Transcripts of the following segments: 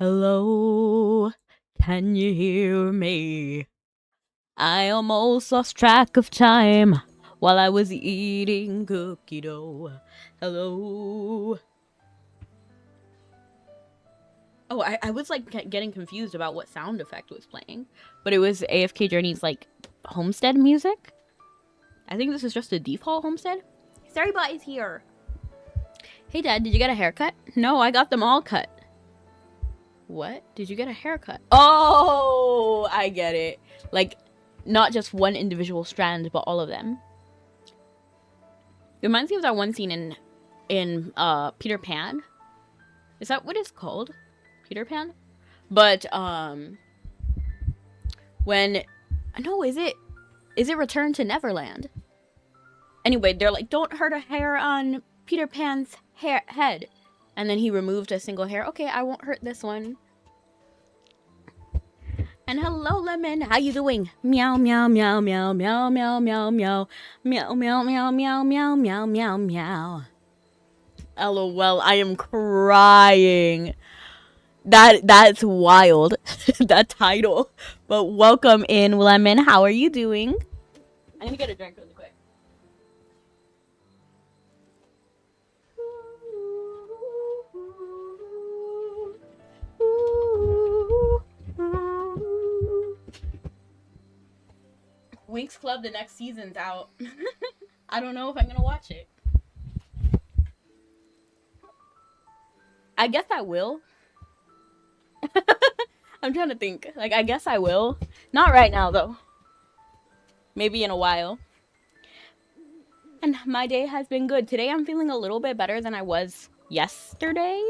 Hello, can you hear me? I almost lost track of time while I was eating cookie dough. Hello. Oh, I was like getting confused about what sound effect was playing, but it was AFK Journey's like homestead music. I think this is just a default homestead. Storybot is here. Hey Dad, did you get a haircut? No, I got them all cut. What? Did you get a haircut? Oh, I get it. Like, not just one individual strand, but all of them. It reminds me of that one scene in Peter Pan. Is that what it's called? Peter Pan? But, when... No, is it Return to Neverland? Anyway, they're like, don't hurt a hair on Peter Pan's head. And then he removed a single hair. Okay, I won't hurt this one. And hello, Lemon. How you doing? Meow, meow, meow, meow, meow, meow, meow, meow. Meow, meow, meow, meow, meow, meow, meow, meow. LOL, I am crying. That's wild. That title. But welcome in, Lemon. How are you doing? I'm gonna get a drink really quick. Winx Club, the next season's out. I don't know if I'm gonna watch it. I guess I will. I'm trying to think. Like, I guess I will. Not right now, though. Maybe in a while. And my day has been good. Today I'm feeling a little bit better than I was yesterday.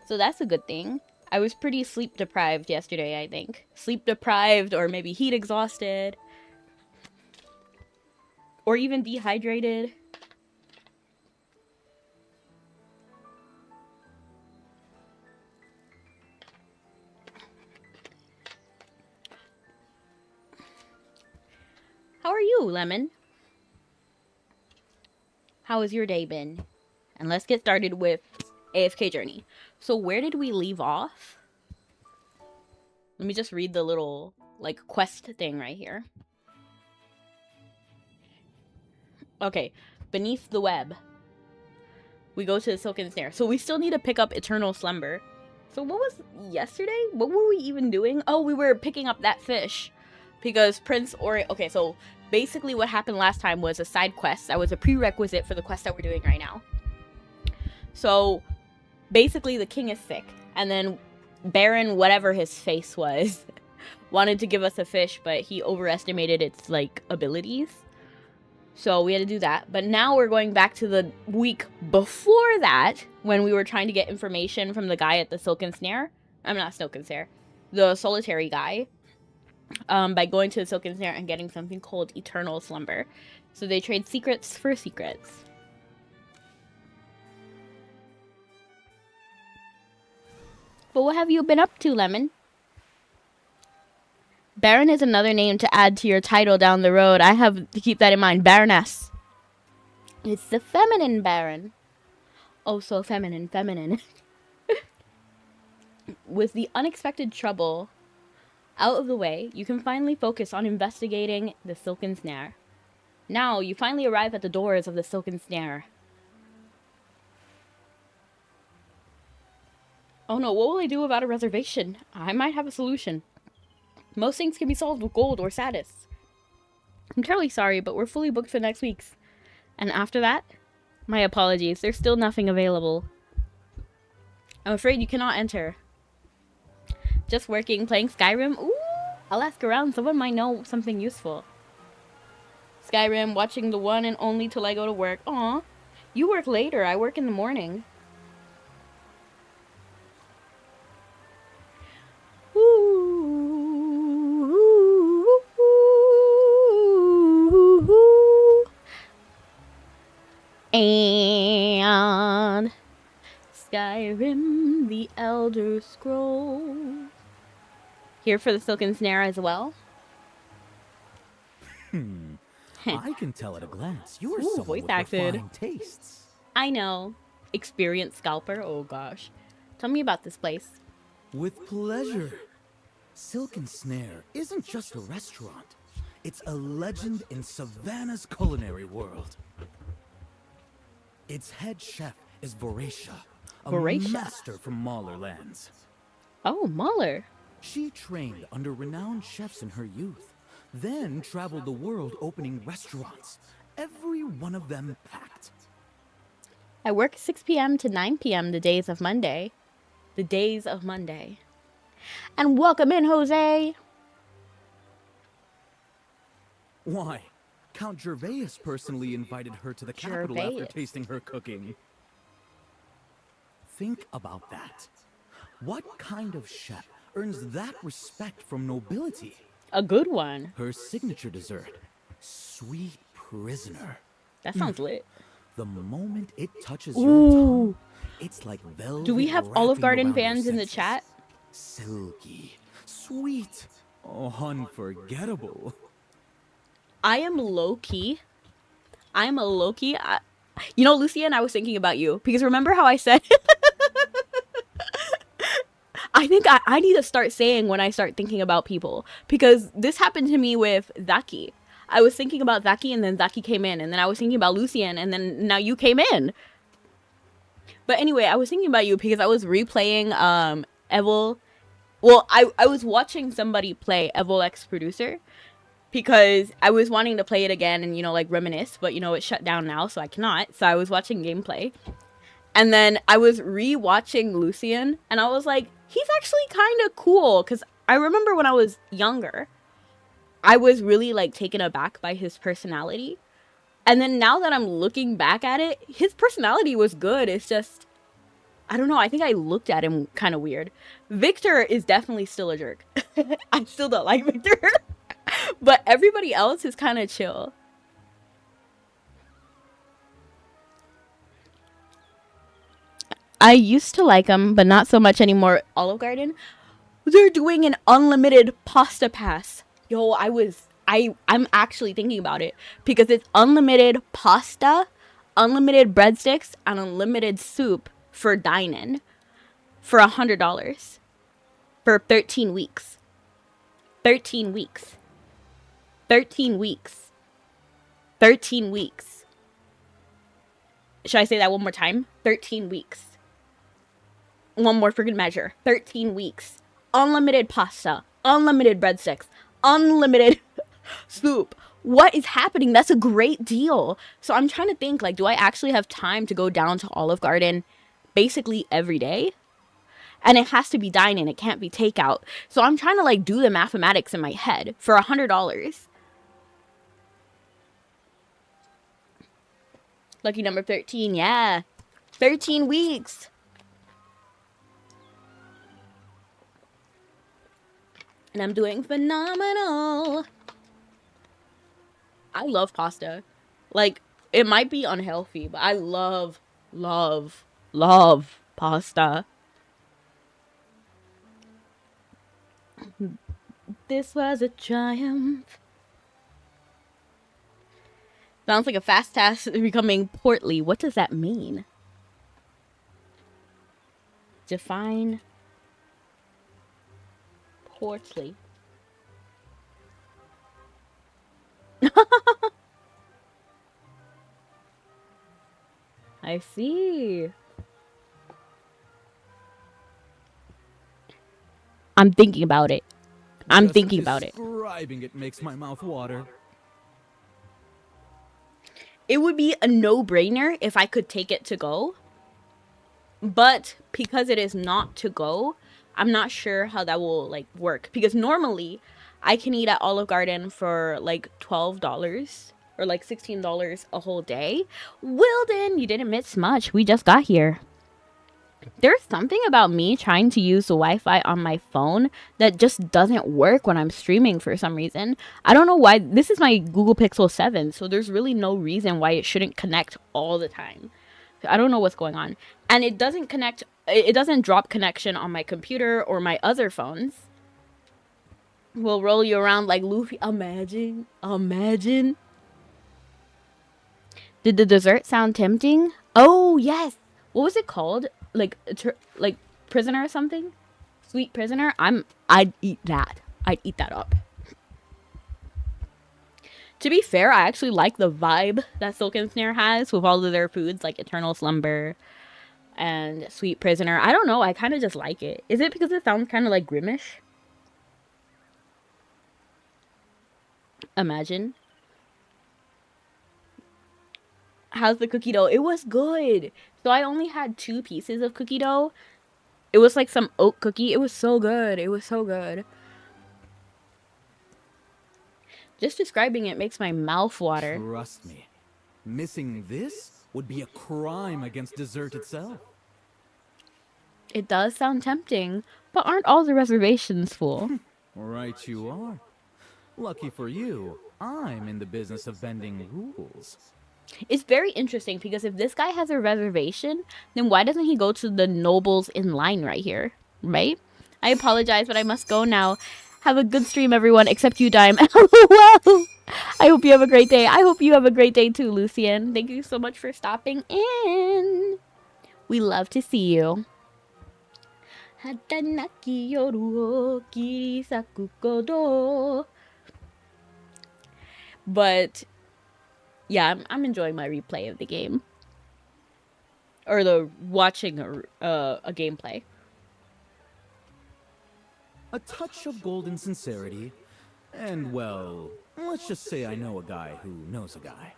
So that's a good thing. I was pretty sleep deprived yesterday, I think. Sleep deprived, or maybe heat exhausted. Or even dehydrated. How are you, Lemon? How has your day been? And let's get started with AFK Journey. So where did we leave off? Let me just read the little, like, quest thing right here. Okay, beneath the web. We go to the silken snare. So we still need to pick up eternal slumber. So what was yesterday? What were we even doing? Oh, we were picking up that fish. Because Prince Ori... Okay, so basically what happened last time was a side quest. That was a prerequisite for the quest that we're doing right now. So basically the king is sick. And then Baron, whatever his face was, wanted to give us a fish, but he overestimated its, like, abilities. So we had to do that. But now we're going back to the week before that, when we were trying to get information from the guy at the Silken Snare. I'm not Silken Snare. The solitary guy. By going to the Silken Snare and getting something called Eternal Slumber. So they trade secrets for secrets. But what have you been up to, Lemon? Baron is another name to add to your title down the road. I have to keep that in mind. Baroness. It's the feminine Baron. Oh, so feminine. With the unexpected trouble out of the way, you can finally focus on investigating the Silken Snare. Now, you finally arrive at the doors of the Silken Snare. Oh no, what will I do about a reservation? I might have a solution. Most things can be solved with gold or satis. I'm terribly sorry, but we're fully booked for next week's. And after that, my apologies, there's still nothing available. I'm afraid you cannot enter. Just working, playing Skyrim? Ooh, I'll ask around, someone might know something useful. Skyrim, watching the one and only till I go to work. Aw, you work later, I work in the morning. And Skyrim, the Elder Scrolls. Here for the Silken Snare as well. I can tell at a glance. You are someone with refined tastes. I know. Experienced scalper. Oh gosh. Tell me about this place. With pleasure. Silk and Snare isn't just a restaurant. It's a legend in Savannah's culinary world. Its head chef is Voratia, a master from Mahler lands. Oh, Mahler. She trained under renowned chefs in her youth, then traveled the world opening restaurants, every one of them packed. I work 6 p.m. to 9 p.m. the days of Monday. The days of Monday. And welcome in, Jose. Why? Count Gervais personally invited her to the capital after tasting her cooking. Think about that. What kind of chef earns that respect from nobility? A good one. Her signature dessert, Sweet Prisoner. That sounds lit. The moment it touches your tongue, it's like velvet. Do we have Olive Garden fans in the chat? Silky, sweet, unforgettable. I am low-key. I'm a low-key. You know, Lucian, I was thinking about you. Because remember how I said... I think I need to start saying when I start thinking about people. Because this happened to me with Zaki. I was thinking about Zaki and then Zaki came in. And then I was thinking about Lucian and then now you came in. But anyway, I was thinking about you because I was replaying Evil. Well, I was watching somebody play Evil X Producer. Because I was wanting to play it again and, you know, like reminisce. But, you know, it's shut down now, so I cannot. So I was watching gameplay. And then I was re-watching Lucian. And I was like, he's actually kind of cool. Because I remember when I was younger, I was really, like, taken aback by his personality. And then now that I'm looking back at it, his personality was good. It's just, I don't know. I think I looked at him kind of weird. Victor is definitely still a jerk. I still don't like Victor. But everybody else is kind of chill. I used to like them, but not so much anymore. Olive Garden, they're doing an unlimited pasta pass. Yo, I'm actually thinking about it because it's unlimited pasta, unlimited breadsticks, and unlimited soup for dine-in for $100 for 13 weeks. 13 weeks. 13 weeks. 13 weeks. Should I say that one more time? 13 weeks. One more freaking measure. 13 weeks. Unlimited pasta. Unlimited breadsticks. Unlimited soup. What is happening? That's a great deal. So I'm trying to think, like, do I actually have time to go down to Olive Garden basically every day? And it has to be dine-in. It can't be takeout. So I'm trying to, like, do the mathematics in my head for $100. Lucky number 13, yeah. 13 weeks. And I'm doing phenomenal. I love pasta. Like, it might be unhealthy, but I love pasta. This was a triumph. Sounds like a fast task becoming portly. What does that mean? Define portly. I see. I'm thinking about it. I'm thinking about it. Describing it makes my mouth water. It would be a no-brainer if I could take it to go. But because it is not to go, I'm not sure how that will, like, work. Because normally, I can eat at Olive Garden for, like, $12 or, like, $16 a whole day. Wilden, you didn't miss much. We just got here. There's something about me trying to use the Wi-Fi on my phone that just doesn't work when I'm streaming for some reason. I don't know why. This is my Google Pixel 7, so there's really no reason why it shouldn't connect all the time. I don't know what's going on. And it doesn't connect, it doesn't drop connection on my computer or my other phones. We'll roll you around like Luffy. Imagine. Did the dessert sound tempting? Oh, yes. What was it called? Like prisoner or something? Sweet prisoner, I'd eat that. I'd eat that up. To be fair, I actually like the vibe that Silk and Snare has with all of their foods, like Eternal Slumber and Sweet Prisoner. I don't know, I kind of just like it. Is it because it sounds kind of like Grimish? Imagine. How's the cookie dough? It was good. So I only had 2 pieces of cookie dough. It was like some oat cookie. It was so good. It was so good. Just describing it makes my mouth water. Trust me, missing this would be a crime against dessert itself. It does sound tempting, but aren't all the reservations full? Right you are. Lucky for you, I'm in the business of bending rules. It's very interesting because if this guy has a reservation, then why doesn't he go to the nobles in line right here, right? I apologize, but I must go now. Have a good stream, everyone, except you, Dime. LOL. I hope you have a great day. I hope you have a great day too, Lucian. Thank you so much for stopping in. We love to see you. Hatanaki yoru o kirisaku kodo. But yeah, I'm enjoying my replay of the game. Or the watching a gameplay. A touch of golden sincerity, and well, let's just say I know a guy who knows a guy.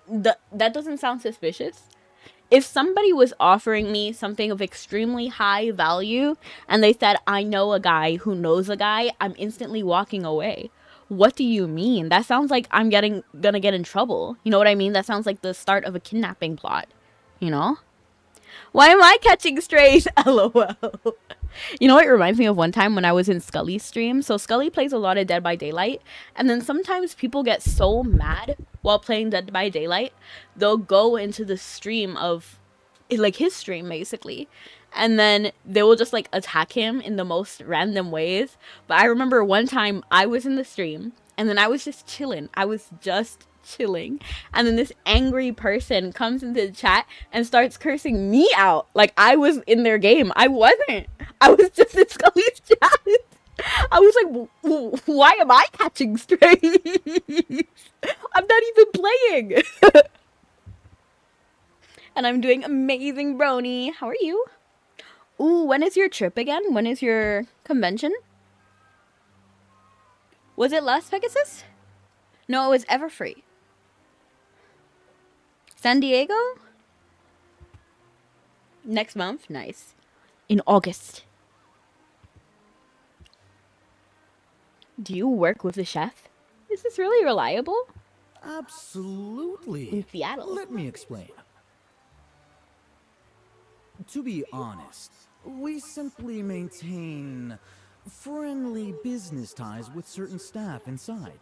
That doesn't sound suspicious. If somebody was offering me something of extremely high value and they said, I know a guy who knows a guy, I'm instantly walking away. What do you mean? That sounds like I'm gonna get in trouble. You know what I mean? That sounds like the start of a kidnapping plot. You know? Why am I catching strays? LOL. You know what it reminds me of one time when I was in Scully's stream? So Scully plays a lot of Dead by Daylight. And then sometimes people get so mad while playing Dead by Daylight. They'll go into the stream of, like, his stream, basically. And then they will just, like, attack him in the most random ways. But I remember one time I was in the stream. And then I was just chilling. Chilling, and then this angry person comes into the chat and starts cursing me out like I was in their game. I wasn't. I was just in Scully's chat. I was like, why am I catching strays? I'm not even playing. And I'm doing amazing, Brony. How are you? Ooh, when is your trip again? When is your convention? Was it Las Pegasus? No, it was Everfree. San Diego? Next month? Nice. In August. Do you work with the chef? Is this really reliable? Absolutely. In Seattle. Let me explain. To be honest, we simply maintain friendly business ties with certain staff inside.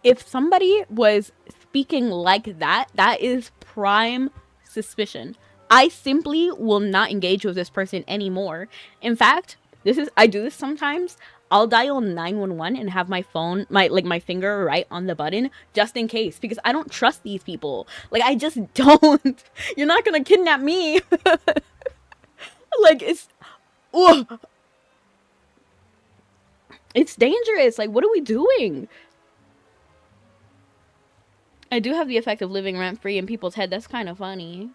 If somebody was speaking like that, that is prime suspicion. I simply will not engage with this person anymore. In fact, I do this sometimes. I'll dial 911 and have my phone, my finger right on the button just in case, because I don't trust these people. Like, I just don't. You're not gonna kidnap me. Like, it's dangerous. Like, what are we doing? I do have the effect of living rent-free in people's head. That's kind of funny.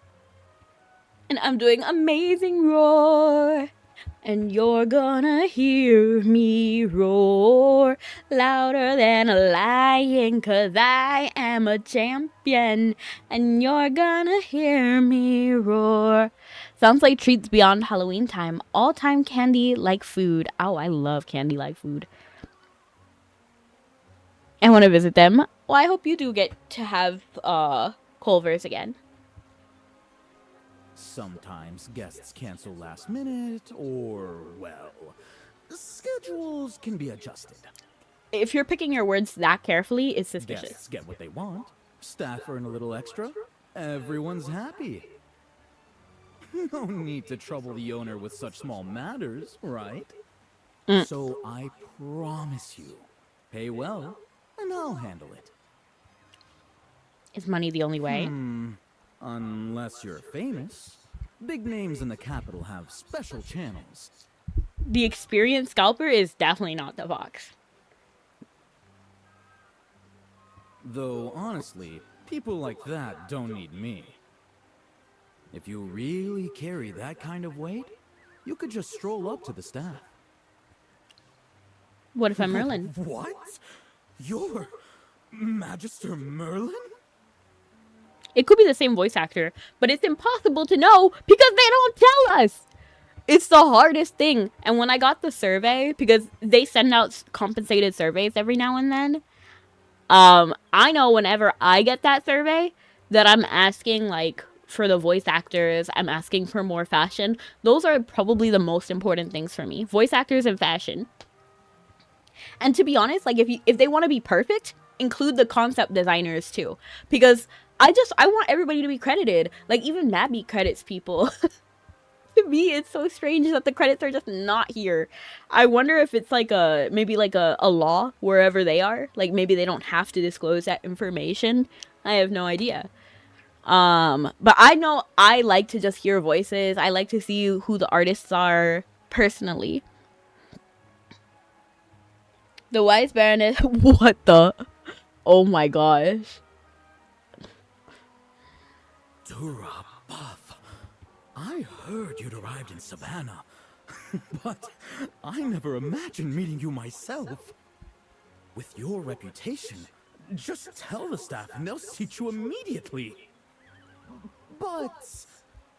And I'm doing amazing roar. And you're gonna hear me roar louder than a lion, 'cause I am a champion. And you're gonna hear me roar. Sounds like treats beyond Halloween time. All-time candy like food. Oh, I love candy like food. I want to visit them. Well, I hope you do get to have Culver's again. Sometimes guests cancel last minute, or, well, schedules can be adjusted. If you're picking your words that carefully, it's suspicious. Guests get what they want. Staff earn a little extra. Everyone's happy. No need to trouble the owner with such small matters, right? So I promise you, pay well, and I'll handle it. Is money the only way? Unless you're famous. Big names in the capital have special channels. the experienced scalper is definitely not the fox. Though, honestly, people like that don't need me. If you really carry that kind of weight, you could just stroll up to the staff. What if I'm Merlin? What? You're Magister Merlin? It could be the same voice actor, but it's impossible to know because they don't tell us. It's the hardest thing. And when I got the survey, because they send out compensated surveys every now and then, I know whenever I get that survey that I'm asking, like, for the voice actors, I'm asking for more fashion. Those are probably the most important things for me. Voice actors and fashion. And to be honest, like, if they want to be perfect, include the concept designers too. Because I want everybody to be credited. Like, even Nabby credits people. To me, it's so strange that the credits are just not here. I wonder if it's like maybe like a law wherever they are. Like, maybe they don't have to disclose that information. I have no idea. But I know I like to just hear voices. I like to see who the artists are personally. The Wise Baroness. What the? Oh my gosh. Dura Buff. I heard you'd arrived in Savannah, but I never imagined meeting you myself. With your reputation, just tell the staff and they'll seat you immediately. But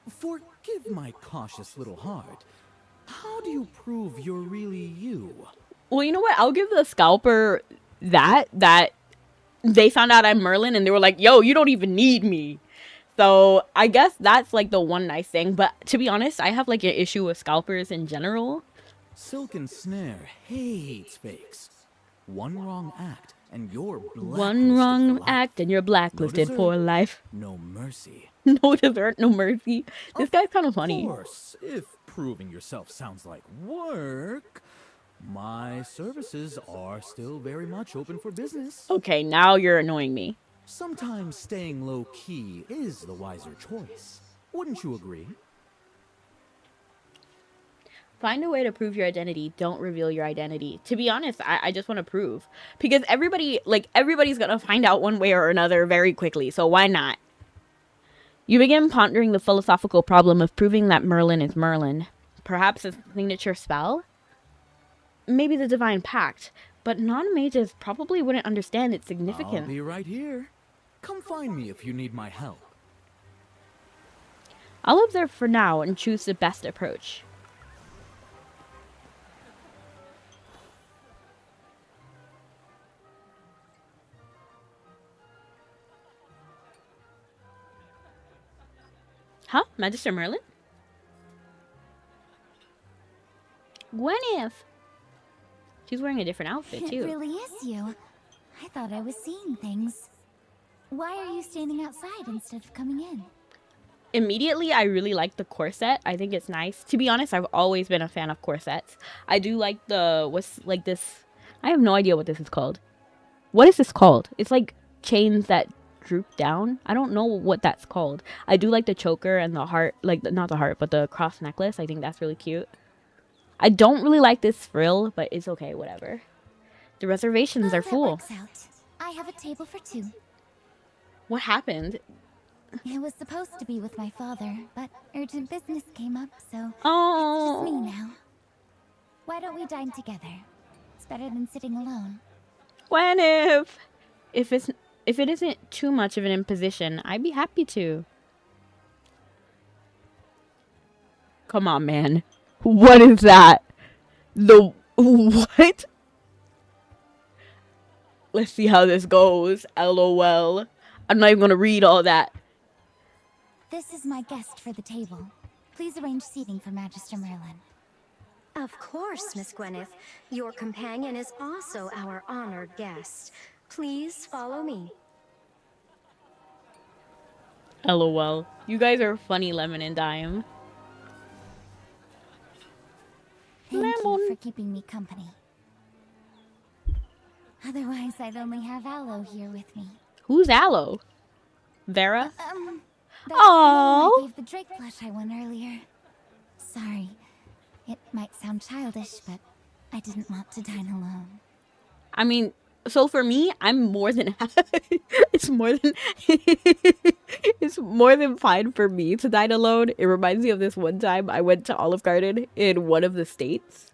forgive my cautious little heart. How do you prove you're really you? Well, you know what? I'll give the scalper that they found out I'm Merlin and they were like, yo, you don't even need me. So I guess that's like the one nice thing. But to be honest, I have like an issue with scalpers in general. Silken Snare hates fakes. One wrong act and you're blacklisted. One wrong act and you're blacklisted for life. No mercy. No dessert, no mercy. This guy's kind of funny. Of course, if proving yourself sounds like work, my services are still very much open for business. Okay, now you're annoying me. Sometimes staying low-key is the wiser choice. Wouldn't you agree? Find a way to prove your identity. Don't reveal your identity. To be honest, I just want to prove. Because everybody's gonna find out one way or another very quickly, so why not? You begin pondering the philosophical problem of proving that Merlin is Merlin. Perhaps a signature spell? Maybe the Divine Pact. But non-mages probably wouldn't understand its significance. I'll be right here. Come find me if you need my help. I'll observe for now and choose the best approach. Huh? Magister Merlin? Gwyneth! She's wearing a different outfit, too. It really is you. I thought I was seeing things. Why are you standing outside instead of coming in? Immediately, I really like the corset. I think it's nice. To be honest, I've always been a fan of corsets. I do like this... I have no idea what this is called. What is this called? It's like chains that droop down. I don't know what that's called. I do like the choker and the heart, like, not the heart, but the cross necklace. I think that's really cute. I don't really like this frill, but it's okay, whatever. The reservations are full. I have a table for 2. What happened? It was supposed to be with my father, but urgent business came up, so Oh. it's just me now. Why don't we dine together? It's better than sitting alone. When if it isn't too much of an imposition, I'd be happy to. Come on, man. What is that? The what? Let's see how this goes. LOL. I'm not even gonna read all that. This is my guest for the table. Please arrange seating for Magister Merlin. Of course, Miss Gwyneth. Your companion is also our honored guest. Please follow me. LOL. You guys are funny, Lemon and Dime. Thank you for keeping me company. Otherwise, I'd only have Aloe here with me. Who's Aloe? Vera? That's the name Aww. I gave the Drake plush I won earlier. Sorry. It might sound childish, but I didn't want to dine alone. I mean, so for me, I'm more than it's more than it's more than fine for me to dine alone. It reminds me of this one time I went to Olive Garden in one of the states.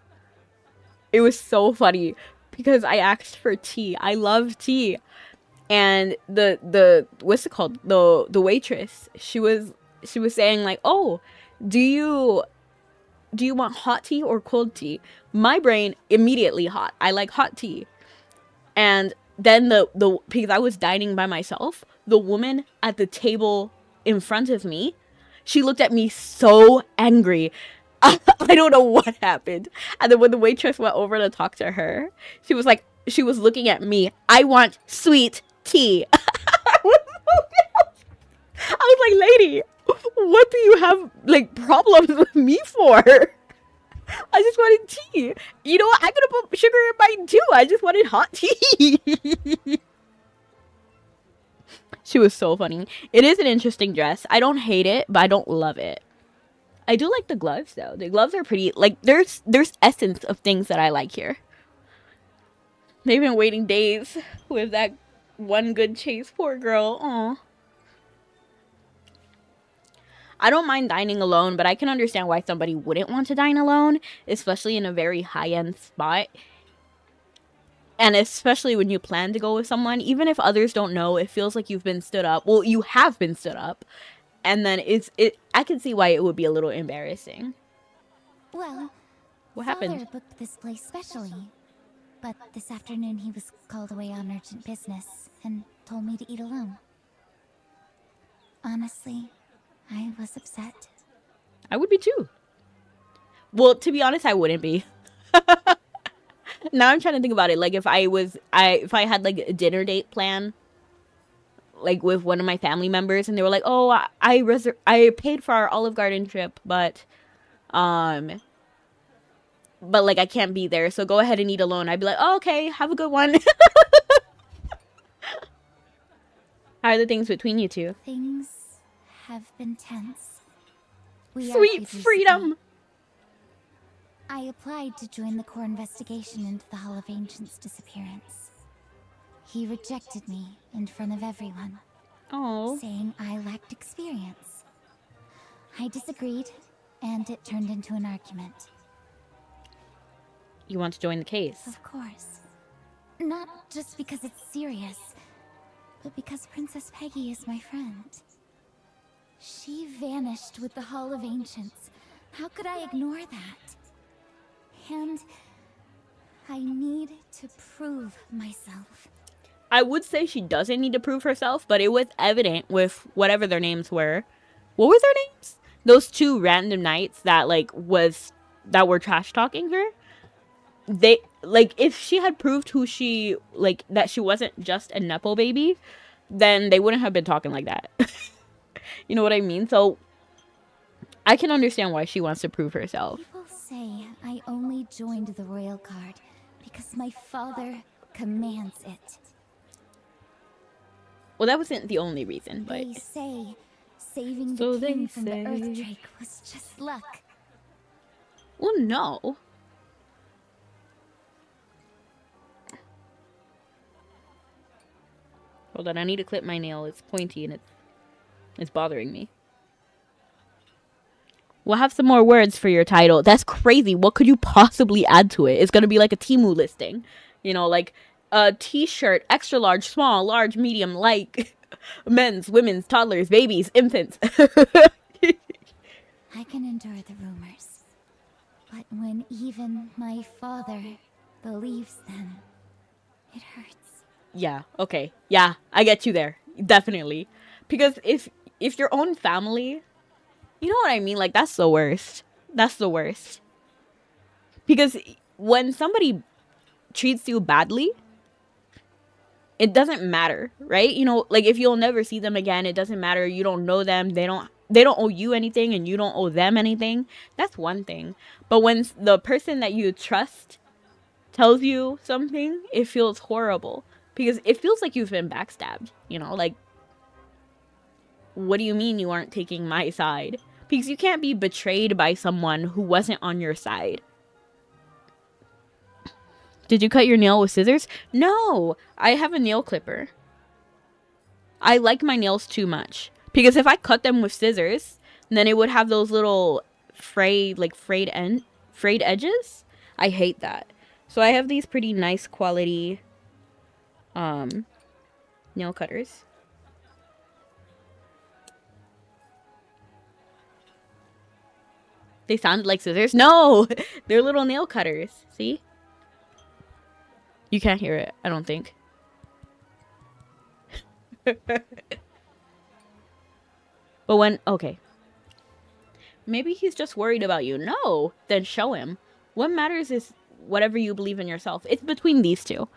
It was so funny because I asked for tea. I love tea. And the what's it called? The waitress, she was saying like, "Oh, do you want hot tea or cold tea?" My brain immediately hot. I like hot tea. And then the because I was dining by myself, the woman at the table in front of me, she looked at me so angry. I don't know what happened. And then when the waitress went over to talk to her, she was looking at me. "I want sweet tea." I was like, "Lady, what do you have like problems with me for? I just wanted tea. You know what? I could have put sugar in mine too. I just wanted hot tea." She was so funny. It is an interesting dress. I don't hate it, but I don't love it. I do like the gloves though. The gloves are pretty. Like there's essence of things that I like here. They've been waiting days with that one good chase. Poor girl. Aw. I don't mind dining alone, but I can understand why somebody wouldn't want to dine alone, especially in a very high-end spot. And especially when you plan to go with someone, even if others don't know, it feels like you've been stood up. Well, you have been stood up. And then I can see why it would be a little embarrassing. Well, What Father happened? booked this place specially. But this afternoon he was called away on urgent business and told me to eat alone. Honestly, I was upset. I would be too. Well, to be honest, I wouldn't be. Now I'm trying to think about it. Like if I had like a dinner date plan, like with one of my family members, and they were like, "Oh, I paid for our Olive Garden trip, but like I can't be there, so go ahead and eat alone." I'd be like, "Oh, okay, have a good one." How are the things between you two? Things have been tense. We Sweet argued freedom. recently. I applied to join the core investigation into the Hall of Ancients' disappearance. He rejected me in front of everyone, Oh, saying I lacked experience. I disagreed, and it turned into an argument. you want to join the case? Of course. Not just because it's serious, but because Princess Peggy is my friend. She vanished with the Hall of Ancients. How could I ignore that? And I need to prove myself. I would say she doesn't need to prove herself, but it was evident with whatever their names were. What were their names? Those two random knights that were trash talking her. They if she had proved who she that she wasn't just a nepo baby, then they wouldn't have been talking like that. You know what I mean? So I can understand why she wants to prove herself. People say I only joined the Royal Guard because my father commands it. Well, that wasn't the only reason, but They say saving So the king they from the say. Earthdrake was just luck. well, no. Hold on, I need to clip my nail. It's pointy and it's bothering me. We'll have some more words for your title. That's crazy. What could you possibly add to it? It's gonna be like a Temu listing. You know, like a t-shirt, extra large, small, large, medium, like men's, women's, toddlers, babies, infants. I can endure the rumors. But when even my father believes them, it hurts. Yeah, okay. Yeah, I get you there. Definitely. Because if your own family, you know what I mean? Like, that's the worst. That's the worst. Because when somebody treats you badly, it doesn't matter, right? You know, like if you'll never see them again, it doesn't matter. You don't know them. They don't owe you anything and you don't owe them anything. That's one thing. But when the person that you trust tells you something, it feels horrible. Because it feels like you've been backstabbed, you know? Like, what do you mean you aren't taking my side? Because you can't be betrayed by someone who wasn't on your side. Did you cut your nail with scissors? No, I have a nail clipper. I like my nails too much. Because if I cut them with scissors, then it would have those little frayed edges. I hate that. So I have these pretty nice quality nail cutters. They sounded like scissors. No, they're little nail cutters. See? You can't hear it, I don't think. But when, okay. Maybe he's just worried about you. No, then show him. What matters is whatever you believe in yourself. It's between these two.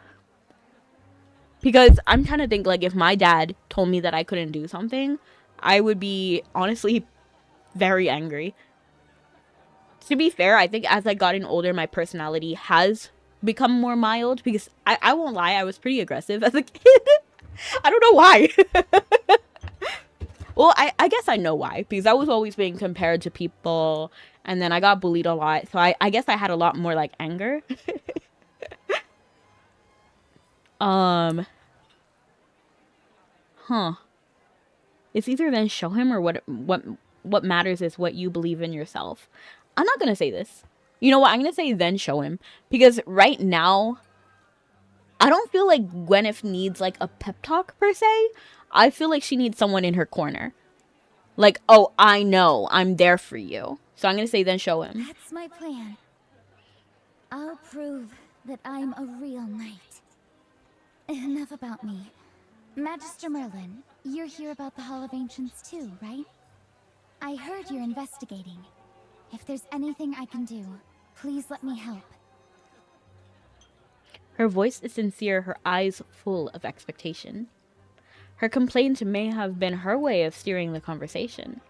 Because I'm trying to think, like, if my dad told me that I couldn't do something, I would be, honestly, very angry. To be fair, I think as I gotten older, my personality has become more mild. Because I won't lie, I was pretty aggressive as a kid. I don't know why. Well, I guess I know why. Because I was always being compared to people. And then I got bullied a lot. So I guess I had a lot more, like, anger. It's either then show him or what matters is what you believe in yourself. I'm not gonna say this. You know what? I'm gonna say then show him. Because right now, I don't feel like Gwyneth needs, like, a pep talk, per se. I feel like she needs someone in her corner. Like, oh, I know. I'm there for you. So I'm gonna say then show him. That's my plan. I'll prove that I'm a real knight. Enough about me. Magister Merlin, you're here about the Hall of Ancients too, right? I heard you're investigating. If there's anything I can do, please let me help. Her voice is sincere, her eyes full of expectation. Her complaint may have been her way of steering the conversation.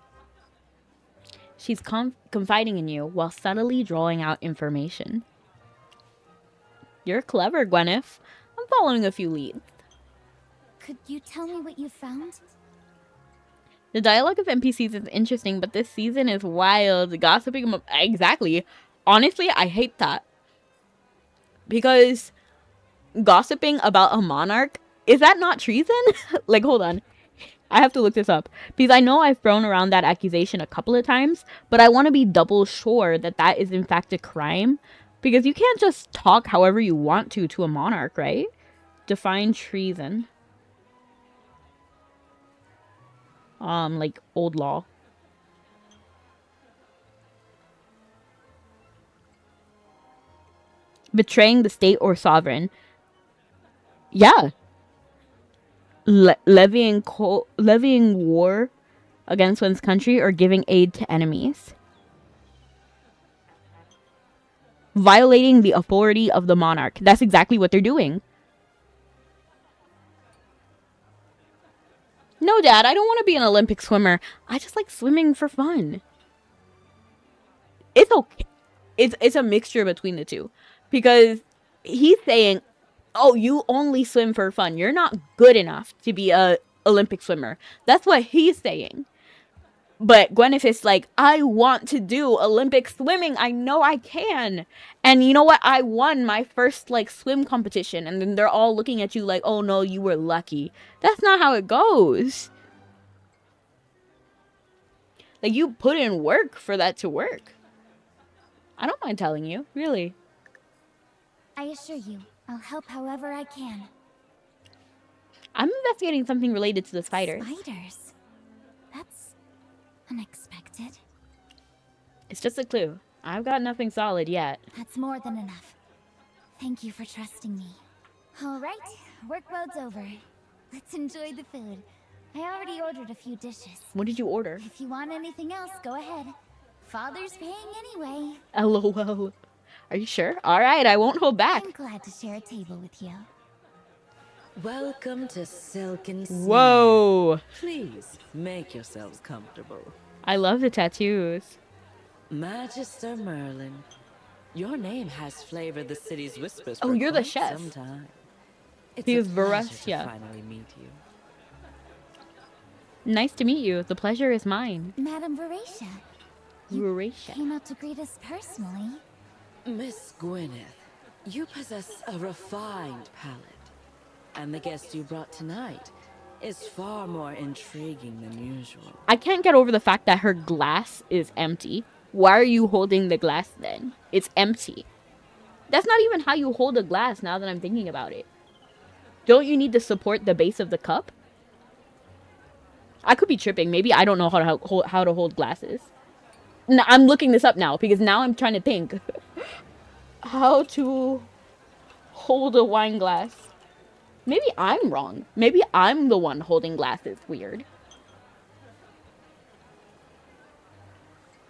She's confiding in you while subtly drawing out information. You're clever, Gwyneth. I'm following a few leads. Could you tell me what you found? The dialogue of NPCs is interesting, but this season is wild. Gossiping about... Exactly. Honestly, I hate that. Because gossiping about a monarch, is that not treason? Like, hold on. I have to look this up. Because I know I've thrown around that accusation a couple of times, but I want to be double sure that that is in fact a crime. Because you can't just talk however you want to a monarch, right? Define treason. Like old law. Betraying the state or sovereign. Yeah. Levying war against one's country or giving aid to enemies. Violating the authority of the monarch. That's exactly what they're doing. No, Dad, I don't want to be an Olympic swimmer. I just like swimming for fun. It's okay. It's a mixture between the two. Because he's saying, oh, you only swim for fun. You're not good enough to be a Olympic swimmer. That's what he's saying. But Gwyneth is like, I want to do Olympic swimming. I know I can. And you know what? I won my first, like, swim competition. And then they're all looking at you like, oh, no, you were lucky. That's not how it goes. Like, you put in work for that to work. I don't mind telling you, really. I assure you, I'll help however I can. I'm investigating something related to the spiders. Spiders? That's unexpected. It's just a clue. I've got nothing solid yet. That's more than enough. Thank you for trusting me. Alright, work mode's over. Let's enjoy the food. I already ordered a few dishes. What did you order? If you want anything else, go ahead. Father's paying anyway. LOL. Are you sure? Alright, I won't hold back. I'm glad to share a table with you. Welcome to Silken Sea. Whoa. Please make yourselves comfortable. I love the tattoos. Magister Merlin, your name has flavored the city's whispers Oh, for you're the quite chef. some time. It's He a was pleasure Borussia. to finally meet you. Nice to meet you. The pleasure is mine. Madame Veracia, Gracious. Came out to greet us personally. Miss Gwyneth, you possess a refined palate. And the guest you brought tonight is far more intriguing than usual. I can't get over the fact that her glass is empty. Why are you holding the glass then? It's empty. That's not even how you hold a glass now that I'm thinking about it. Don't you need to support the base of the cup? I could be tripping. Maybe I don't know how to hold glasses. No, I'm looking this up now because now I'm trying to think. How to hold a wine glass. Maybe I'm wrong. Maybe I'm the one holding glasses weird.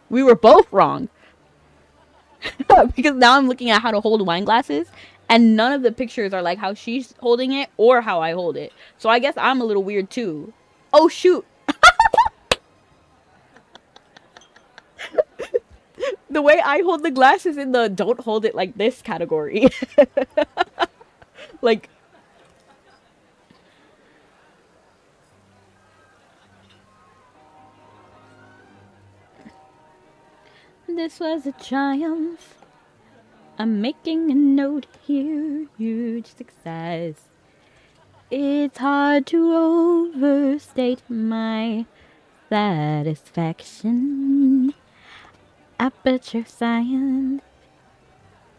We were both wrong. Because now I'm looking at how to hold wine glasses, and none of the pictures are like how she's holding it or how I hold it. So I guess I'm a little weird too. Oh shoot. The way I hold the glass is in the don't hold it like this category. Like, this was a triumph. I'm making a note here. Huge success. It's hard to overstate my satisfaction. Aperture science.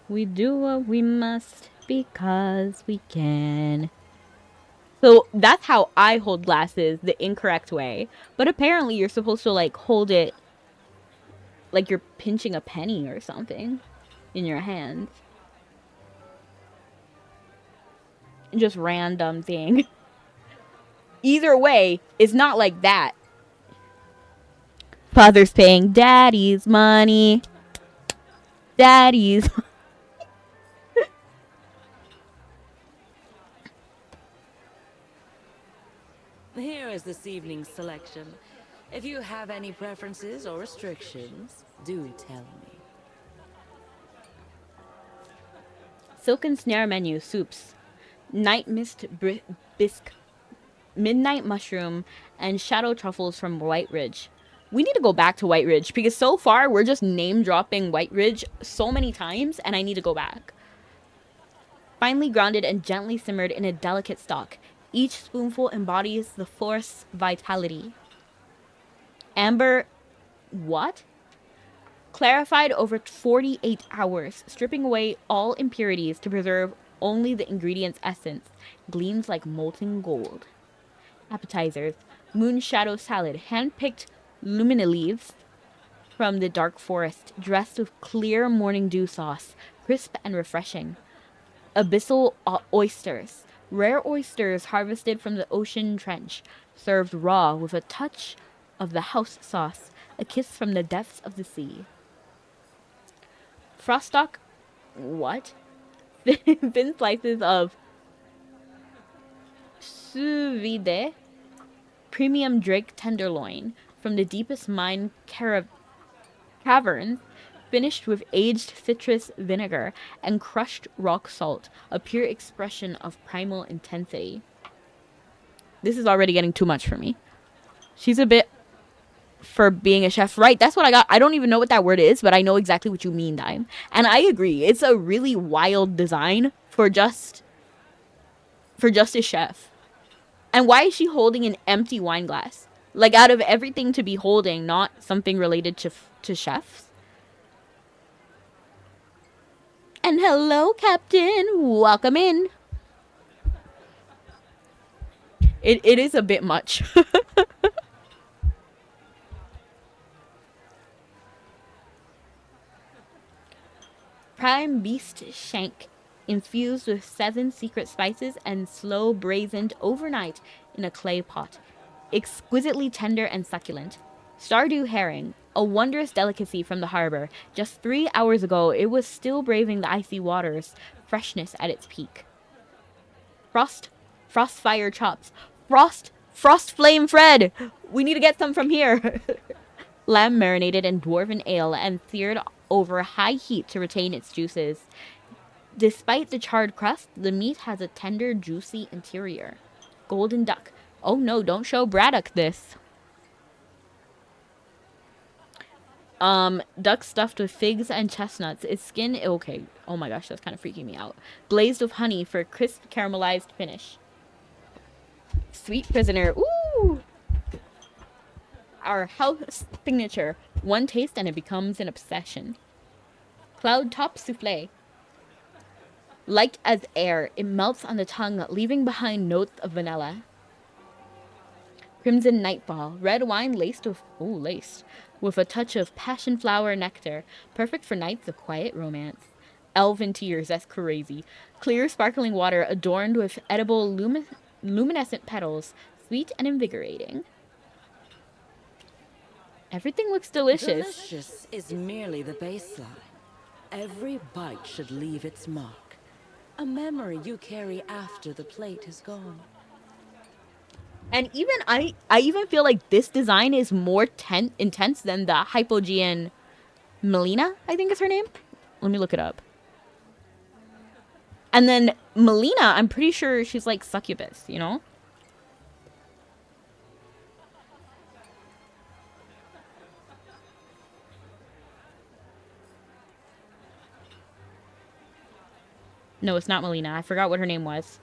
We do what we must because we can. So that's how I hold glasses the incorrect way. But apparently you're supposed to like hold it like you're pinching a penny or something in your hands. Just random thing. Either way, it's not like that. Father's paying daddy's money. Daddy's. Here is this evening's selection. If you have any preferences or restrictions, do tell me. Silken snare menu soups. Night mist bisque. Midnight mushroom and shadow truffles from White Ridge. We need to go back to White Ridge because so far we're just name dropping White Ridge so many times and I need to go back. Finely grounded and gently simmered in a delicate stock. Each spoonful embodies the forest's vitality. Amber... what? Clarified over 48 hours, stripping away all impurities to preserve only the ingredient's essence. Gleams like molten gold. Appetizers. Moon shadow salad. Hand-picked lumina leaves from the dark forest, dressed with clear morning dew sauce. Crisp and refreshing. Abyssal oysters. Rare oysters harvested from the ocean trench. Served raw with a touch of the house sauce. A kiss from the depths of the sea. Frostock. What? Thin slices of sous vide premium drake tenderloin from the deepest mine caverns, finished with aged citrus vinegar and crushed rock salt, a pure expression of primal intensity. This is already getting too much for me. She's a bit for being a chef. Right, that's what I got. I don't even know what that word is, but I know exactly what you mean, Dime. And I agree. It's a really wild design for just a chef. And why is she holding an empty wine glass? Like, out of everything to be holding, not something related to chefs? And hello, Captain. Welcome in. It is a bit much. Prime beast shank, infused with 7 secret spices and slow braised overnight in a clay pot. Exquisitely tender and succulent. Stardew herring, a wondrous delicacy from the harbor. Just 3 hours ago, it was still braving the icy waters, freshness at its peak. Frostfire chops. Frost flame Fred! We need to get some from here. Lamb marinated in dwarven ale and seared over high heat to retain its juices. Despite the charred crust, the meat has a tender, juicy interior. Golden duck. Oh no, don't show Braddock this. Duck stuffed with figs and chestnuts. Its skin, okay. Oh my gosh, that's kind of freaking me out. Glazed with honey for a crisp caramelized finish. Sweet prisoner. Ooh! Our house signature. One taste and it becomes an obsession. Cloud top souffle. Light as air, it melts on the tongue, leaving behind notes of vanilla. Crimson nightfall. Red wine laced with a touch of passion flower nectar. Perfect for nights of quiet romance. Elven tears, that's crazy. Clear sparkling water adorned with edible luminescent petals. Sweet and invigorating. Everything looks delicious. Delicious is merely the baseline. Every bite should leave its mark. A memory you carry after the plate is gone. And even I even feel like this design is more intense than the Hypogean Melina, I think is her name. Let me look it up. And then Melina, I'm pretty sure she's like succubus, you know? No, it's not Melina. I forgot what her name was.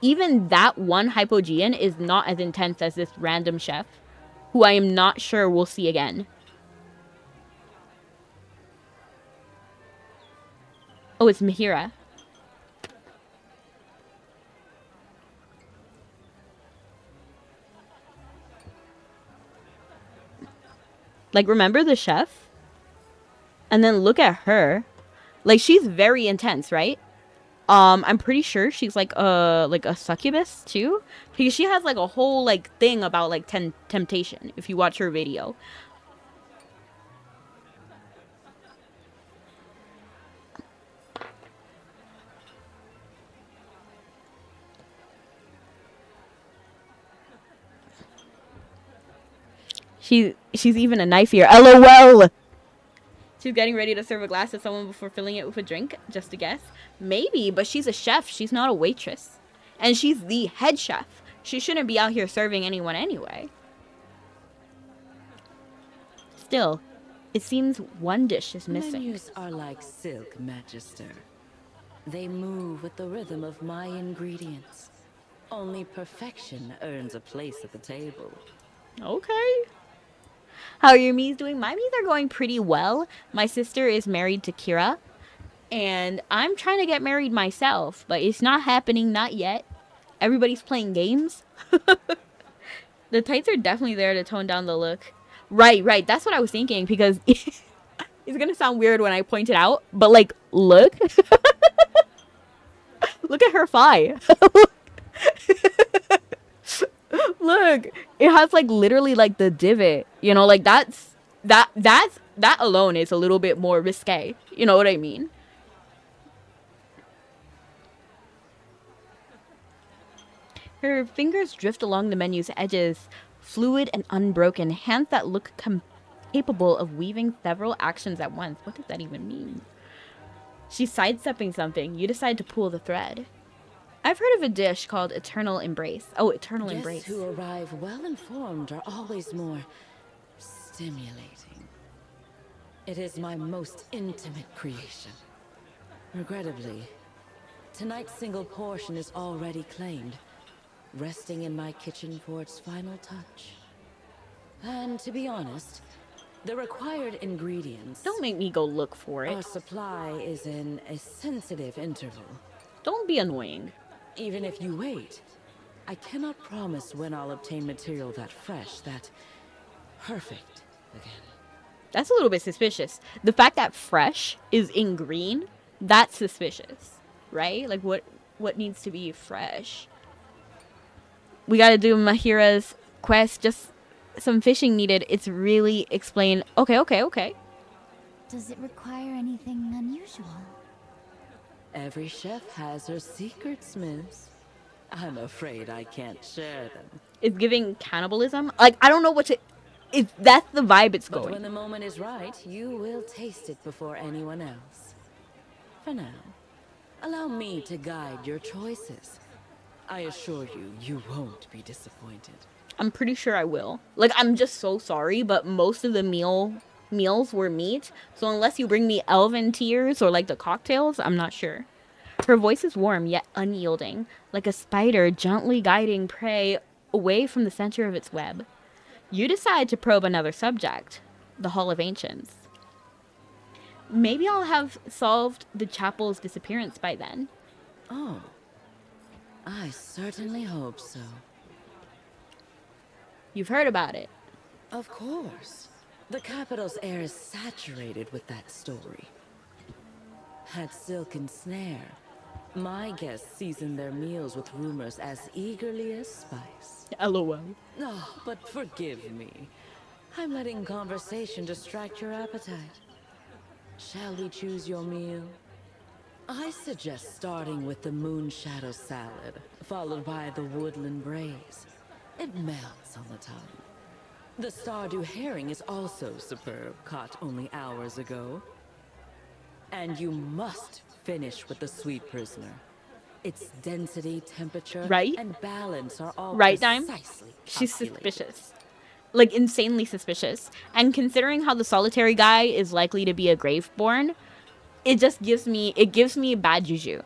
Even that one Hypogean is not as intense as this random chef, who I am not sure we'll see again. Oh, it's Mahira. Like, remember the chef? And then look at her. Like, she's very intense, right? I'm pretty sure she's like a succubus too, because she has like a whole like thing about like temptation if you watch her video. She's even a knifier. LOL. She's getting ready to serve a glass to someone before filling it with a drink. Just a guess. Maybe, but she's a chef. She's not a waitress. And she's the head chef. She shouldn't be out here serving anyone anyway. Still, it seems one dish is missing. Menus are like silk, Magister. They move with the rhythm of my ingredients. Only perfection earns a place at the table. Okay. How are your me's doing? My me's are going pretty well. My sister is married to Kira. And I'm trying to get married myself. But it's not happening, not yet. Everybody's playing games. The tights are definitely there to tone down the look. Right. That's what I was thinking. Because it's going to sound weird when I point it out. But like, look. Look at her thigh. Look, it has like literally like the divot, you know, like that alone is a little bit more risque, you know what I mean? Her fingers drift along the menu's edges, fluid and unbroken, hands that look capable of weaving several actions at once. What does that even mean? She's sidestepping something. You decide to pull the thread. I've heard of a dish called Eternal Embrace. Oh, Eternal Embrace. Guests who arrive well-informed are always more stimulating. It is my most intimate creation. Regrettably, tonight's single portion is already claimed, resting in my kitchen for its final touch. And to be honest, the required ingredients... Don't make me go look for it. Our supply is in a sensitive interval. Don't be annoying. Even if you wait, I cannot promise when I'll obtain material that fresh, that perfect again. That's a little bit suspicious. The fact that fresh is in green, that's suspicious, right? Like what needs to be fresh? We gotta do Mahira's quest, just some fishing needed. It's really explained. Okay. Does it require anything unusual? Every chef has her secrets, miss. I'm afraid I can't share them. It's giving cannibalism. Like, I don't know what to... That's the vibe it's going. But when the moment is right, you will taste it before anyone else. For now, allow me to guide your choices. I assure you, you won't be disappointed. I'm pretty sure I will. Like, I'm just so sorry, but most of the meals were meat. So unless you bring me elven tears or like the cocktails, I'm not sure. Her voice is warm yet unyielding, like a spider gently guiding prey away from the center of its web. You decide to probe another subject, the Hall of Ancients. Maybe I'll have solved the chapel's disappearance by then. Oh, I certainly hope so. You've heard about it. Of course. The capital's air is saturated with that story. At Silken Snare, my guests season their meals with rumors as eagerly as spice. LOL. Oh, but forgive me. I'm letting conversation distract your appetite. Shall we choose your meal? I suggest starting with the moon shadow salad, followed by the woodland braise. It melts on the tongue. The Stardew herring is also superb, caught only hours ago. And you must finish with the sweet prisoner. Its density, temperature, Right? and balance are all Right, Dime? precisely She's calculated. suspicious. Like, insanely suspicious. And considering how the solitary guy is likely to be a graveborn, it just gives me bad juju.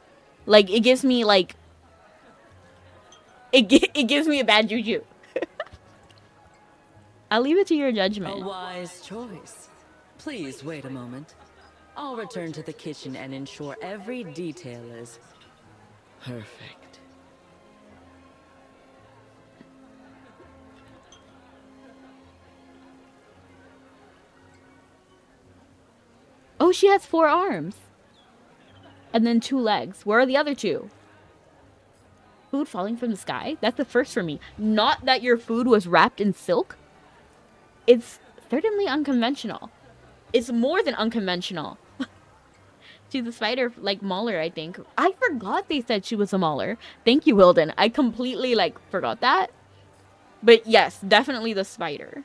Like, it gives me, like... It gives me a bad juju. I'll leave it to your judgment. A wise choice. Please wait a moment. I'll return to the kitchen and ensure every detail is perfect. Oh, she has 4 arms. And then 2 legs. Where are the other 2? Food falling from the sky? That's the first for me. Not that your food was wrapped in silk. It's certainly unconventional. It's more than unconventional. She's a spider, like, mauler, I think. I forgot they said she was a mauler. Thank you, Wilden. I completely, like, forgot that. But yes, definitely the spider.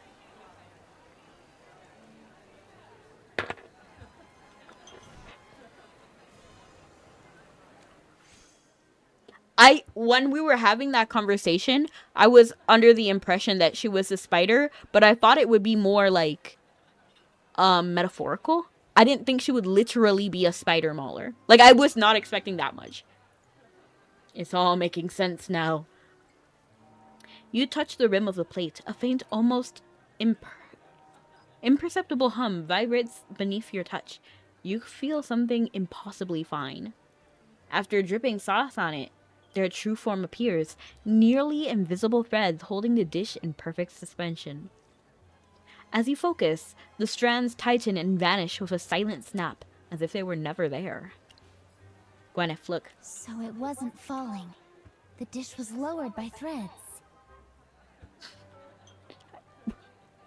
When we were having that conversation, I was under the impression that she was a spider, but I thought it would be more like, metaphorical. I didn't think she would literally be a spider mauler. Like, I was not expecting that much. It's all making sense now. You touch the rim of the plate. A faint, almost imperceptible hum vibrates beneath your touch. You feel something impossibly fine. After dripping sauce on it, their true form appears, nearly invisible threads holding the dish in perfect suspension. As you focus, the strands tighten and vanish with a silent snap, as if they were never there. Gwyneth, look. So it wasn't falling. The dish was lowered by threads.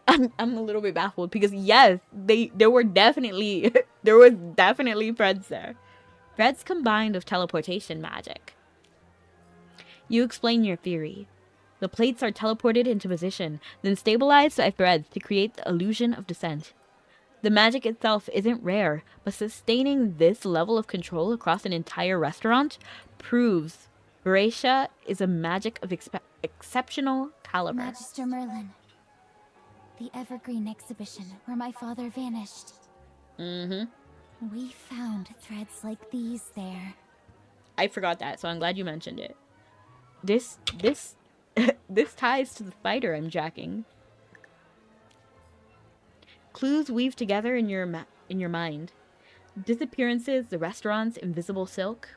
I'm a little bit baffled because yes, there were definitely there was definitely threads there. Threads combined with teleportation magic. You explain your theory. The plates are teleported into position, then stabilized by threads to create the illusion of descent. The magic itself isn't rare, but sustaining this level of control across an entire restaurant proves Veracia is a magic of exceptional caliber. Magister Merlin. The Evergreen exhibition where my father vanished. Mm-hmm. We found threads like these there. I forgot that, so I'm glad you mentioned it. This ties to the spider I'm jacking. Clues weave together in your mind. Disappearances, the restaurants, invisible silk.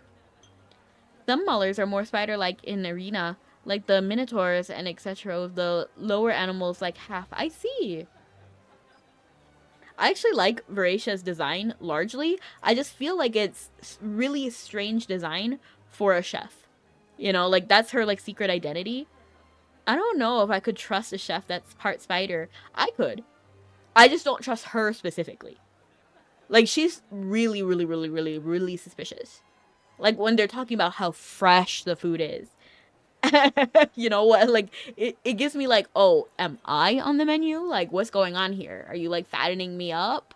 Some maulers are more spider-like in arena, like the minotaurs and etc. With the lower animals like half. I see. I actually like Veracia's design largely. I just feel like it's really strange design for a chef. You know, like that's her like secret identity. I don't know if I could trust a chef that's part spider. I could. I just don't trust her specifically. Like she's really, really, really, really, really suspicious. Like when they're talking about how fresh the food is. You know what? Like it gives me like, oh, am I on the menu? Like what's going on here? Are you like fattening me up?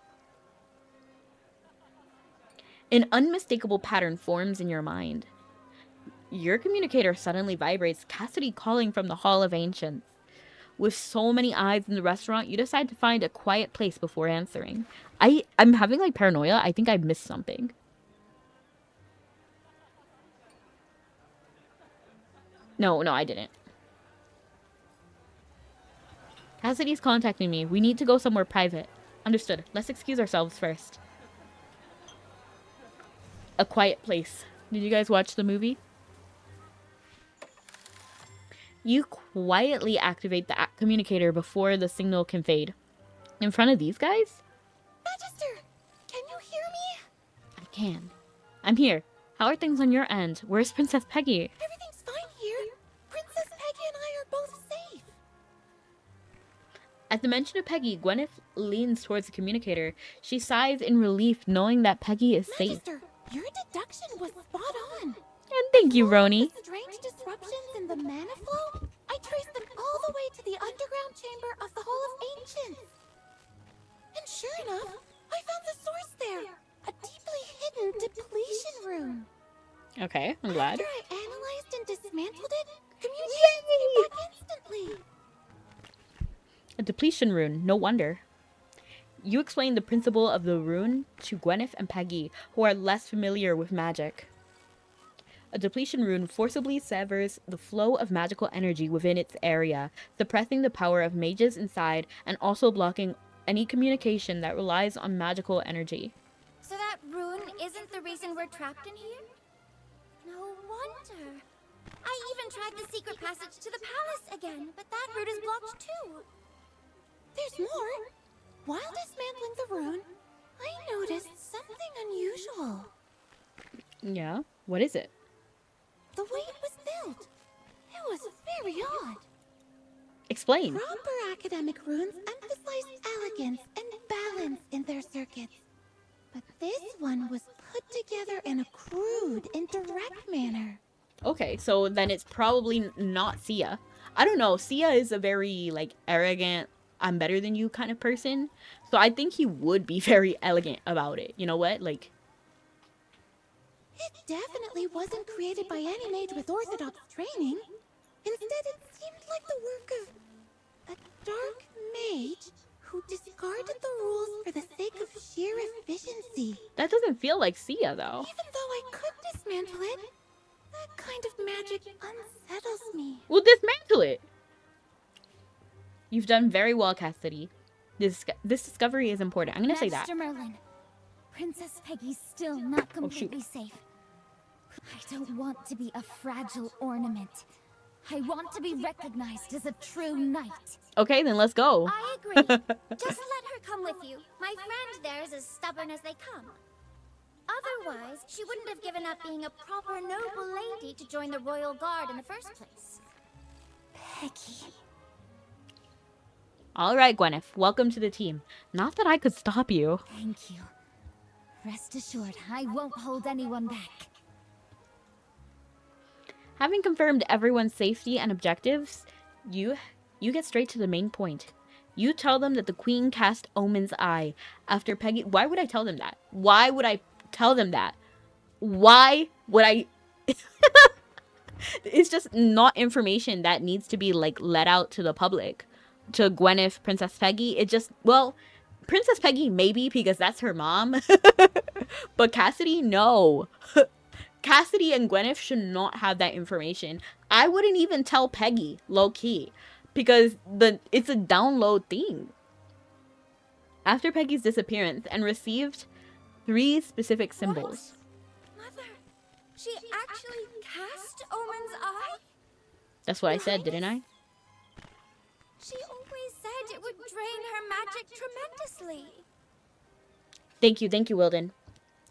An unmistakable pattern forms in your mind. Your communicator suddenly vibrates, Cassadee calling from the Hall of Ancients. With so many eyes in the restaurant, you decide to find a quiet place before answering. I'm having like paranoia. I think I missed something. No, I didn't. Cassadee's contacting me. We need to go somewhere private. Understood. Let's excuse ourselves first. A quiet place. Did you guys watch the movie? You quietly activate the communicator before the signal can fade. In front of these guys? Magister, can you hear me? I can. I'm here. How are things on your end? Where's Princess Peggy? Everything's fine here. Princess Peggy and I are both safe. At the mention of Peggy, Gwyneth leans towards the communicator. She sighs in relief knowing that Peggy is safe. Magister, your deduction was spot on. And thank you, Roni. The strange disruptions in the mana flow, I traced them all the way to the underground chamber of the Hall of Ancients. And sure enough, I found the source there. A deeply hidden depletion rune. Okay, I'm glad. After I analyzed and dismantled it, communications came back instantly. A depletion rune, no wonder. You explain the principle of the rune to Gwyneth and Peggy, who are less familiar with magic. A depletion rune forcibly severs the flow of magical energy within its area, suppressing the power of mages inside and also blocking any communication that relies on magical energy. So that rune isn't the reason we're trapped in here? No wonder. I even tried the secret passage to the palace again, but that route is blocked too. There's more. While dismantling the rune, I noticed something unusual. Yeah? What is it? The way it was built. It was very odd. Explain. Proper academic runes emphasize elegance and balance in their circuits. But this one was put together in a crude, indirect manner. Okay, so then it's probably not Sia. I don't know. Sia is a very, like, arrogant, I'm better than you kind of person. So I think he would be very elegant about it. You know what? Like, it definitely wasn't created by any mage with orthodox training. Instead, it seemed like the work of a dark mage who discarded the rules for the sake of sheer efficiency. that doesn't feel like Sia, though. Even though I could dismantle it, that kind of magic unsettles me. Well, dismantle it. You've done very well, Cassadee. This discovery is important. I'm gonna say that. Master Merlin, Princess Peggy's still not completely safe. I don't want to be a fragile ornament. I want to be recognized as a true knight. Okay, then let's go. I agree. Just let her come with you. My friend there is as stubborn as they come. Otherwise, she wouldn't have given up being a proper noble lady to join the royal guard in the first place. Peggy. All right, Gwyneth. Welcome to the team. Not that I could stop you. Thank you. Rest assured, I won't hold anyone back. Having confirmed everyone's safety and objectives, you get straight to the main point. You tell them that the queen cast Omen's eye after Peggy... Why would I tell them that? Why would I tell them that? Why would I... It's just not information that needs to be, like, let out to the public. To Gwyneth, Princess Peggy. It just... Well, Princess Peggy, maybe, because that's her mom. But Cassadee, no. Cassadee and Gwyneth should not have that information. I wouldn't even tell Peggy, low-key, because it's a download thing. After Peggy's disappearance and received 3 specific symbols. What? Mother, she actually cast Omen's eye? That's what I said, didn't I? She always said it would drain her magic tremendously. Thank you, Wilden.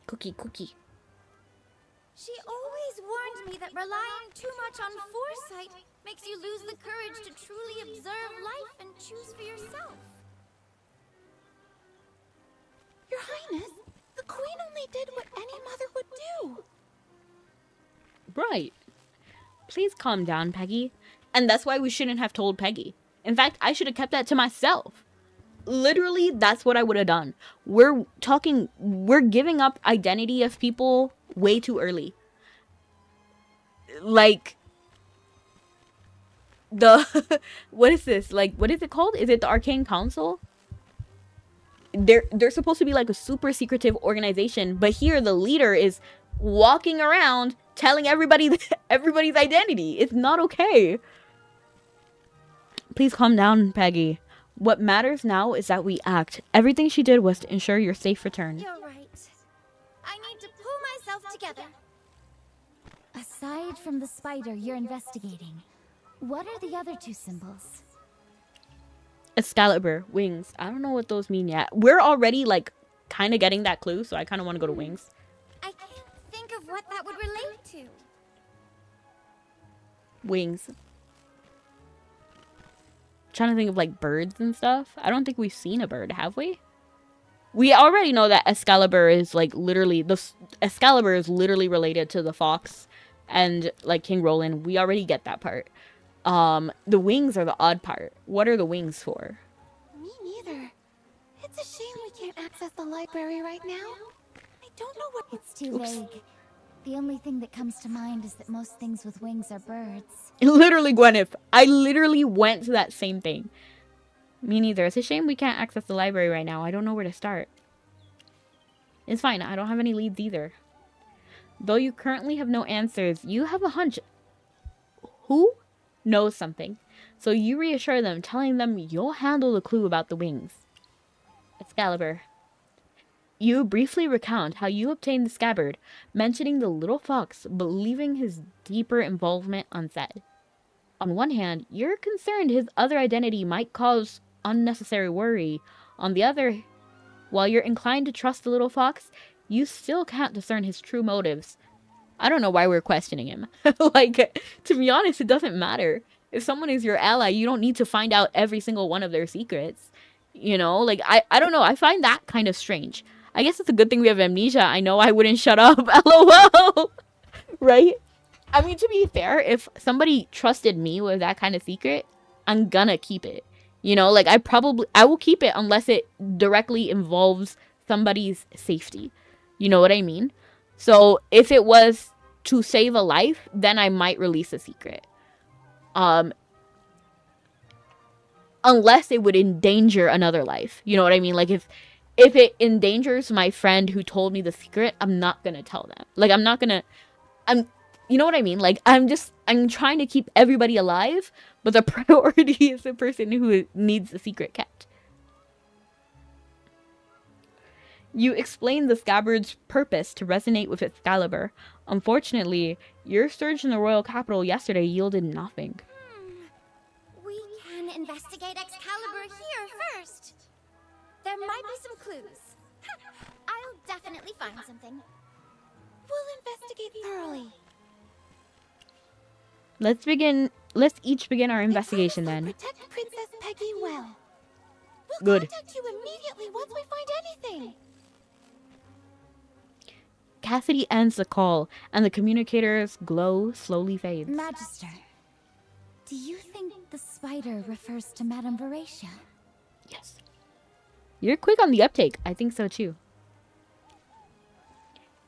Cookie. She always warned me that relying too much on foresight makes you lose the courage to truly observe life and choose for yourself. Your Highness, the Queen only did what any mother would do. Right. Please calm down, Peggy. And that's why we shouldn't have told Peggy. In fact, I should have kept that to myself. Literally, that's what I would have done. We're giving up identity of people way too early. like the what is this? Like, what is it called? Is it the Arcane Council? They're supposed to be like a super secretive organization, but here the leader is walking around telling everybody everybody's identity. It's not okay. Please calm down, Peggy. What matters now is that we act. Everything she did was to ensure your safe return. You're right. I need to pull myself together. Aside from the spider you're investigating, what are the other two symbols? Excalibur, wings. I don't know what those mean yet. We're already like kind of getting that clue, so I kind of want to go to wings. I can't think of what that would relate to. Wings. Trying to think of like birds and stuff. I don't think we've seen a bird, have we? We already know that Excalibur is like literally Excalibur is literally related to the fox and like King Roland. We already get that part. The wings are the odd part. What are the wings for? Me neither. It's a shame we can't access the library right now. I don't know what. It's too vague. The only thing that comes to mind is that most things with wings are birds. Literally, Gwyneth. I literally went to that same thing. Me neither. It's a shame we can't access the library right now. I don't know where to start. It's fine. I don't have any leads either. Though you currently have no answers, you have a hunch. Who knows something? So you reassure them, telling them you'll handle the clue about the wings. Excalibur. You briefly recount how you obtained the scabbard, mentioning the little fox, but leaving his deeper involvement unsaid. On one hand, you're concerned his other identity might cause unnecessary worry. On the other, while you're inclined to trust the little fox, you still can't discern his true motives. I don't know why we're questioning him. Like, to be honest, it doesn't matter. If someone is your ally, you don't need to find out every single one of their secrets. You know, like, I don't know. I find that kind of strange. I guess it's a good thing we have amnesia. I know I wouldn't shut up. LOL. Right? I mean, to be fair, if somebody trusted me with that kind of secret, I'm gonna keep it. You know, like, I will keep it unless it directly involves somebody's safety. You know what I mean? So if it was to save a life, then I might release a secret. Unless it would endanger another life. You know what I mean? Like, if it endangers my friend who told me the secret, I'm not gonna tell them. Like, you know what I mean? Like, I'm trying to keep everybody alive, but the priority is the person who needs the secret kept. You explained the scabbard's purpose to resonate with Excalibur. Unfortunately, your search in the royal capital yesterday yielded nothing. We can investigate Excalibur here first. There might be some clues. I'll definitely find something. We'll investigate thoroughly. Let's each begin our investigation then. Protect Princess Peggy well. We'll Good. contact you immediately once we find anything. Cassadee ends the call, and the communicator's glow slowly fades. Magister, do you think the spider refers to Madame Veracia? Yes. You're quick on the uptake. I think so too.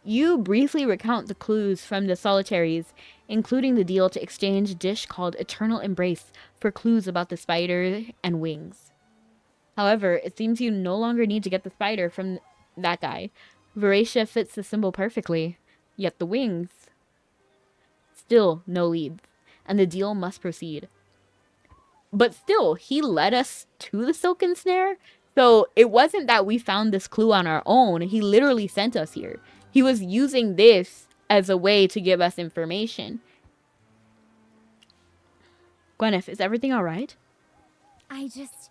You briefly recount the clues from the solitaries, including the deal to exchange a dish called Eternal Embrace for clues about the spider and wings. However, it seems you no longer need to get the spider from that guy. Veracia fits the symbol perfectly, yet the wings... Still no leads, and the deal must proceed. But still, he led us to the silken snare, so it wasn't that we found this clue on our own. He literally sent us here. He was using this as a way to give us information. Gwyneth, is everything alright? I just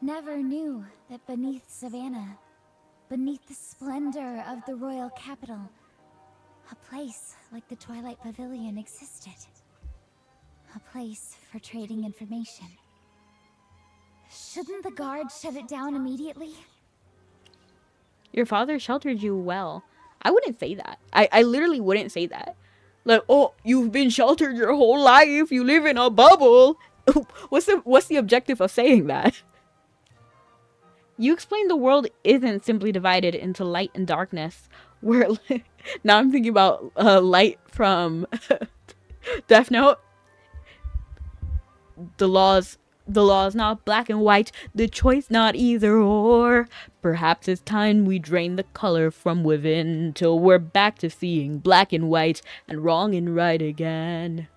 never knew that beneath Savannah, beneath the splendor of the royal capital, a place like the Twilight Pavilion existed. A place for trading information. Shouldn't the guards shut it down immediately? Your father sheltered you well. I wouldn't say that. I literally wouldn't say that. Like, oh, you've been sheltered your whole life. You live in a bubble. What's the objective of saying that? You explained the world isn't simply divided into light and darkness. Where now I'm thinking about light from Death Note. The law's not black and white, the choice not either or. Perhaps it's time we drain the color from within till we're back to seeing black and white and wrong and right again.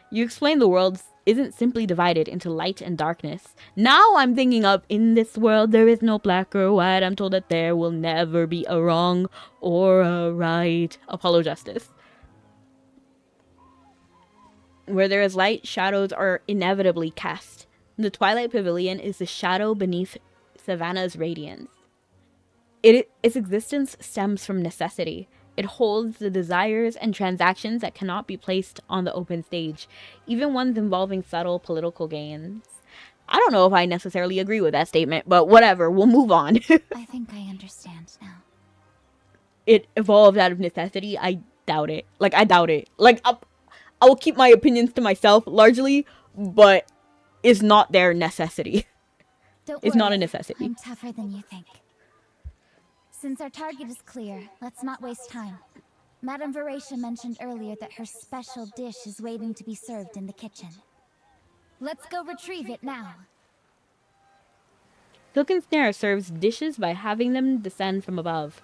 You explain the world isn't simply divided into light and darkness. Now I'm thinking of, in this world there is no black or white. I'm told that there will never be a wrong or a right. Apollo Justice. Where there is light, shadows are inevitably cast. The Twilight Pavilion is the shadow beneath Savannah's radiance. Its existence stems from necessity. It holds the desires and transactions that cannot be placed on the open stage, even ones involving subtle political gains. I don't know if I necessarily agree with that statement, but whatever, we'll move on. I think I understand now. It evolved out of necessity? I doubt it. Like, I doubt it. Like, I will keep my opinions to myself, largely, but it's not their necessity. It's not a necessity. I'm tougher than you think. Since our target is clear, let's not waste time. Madame Veracia mentioned earlier that her special dish is waiting to be served in the kitchen. Let's go retrieve it now. Silken Snare serves dishes by having them descend from above.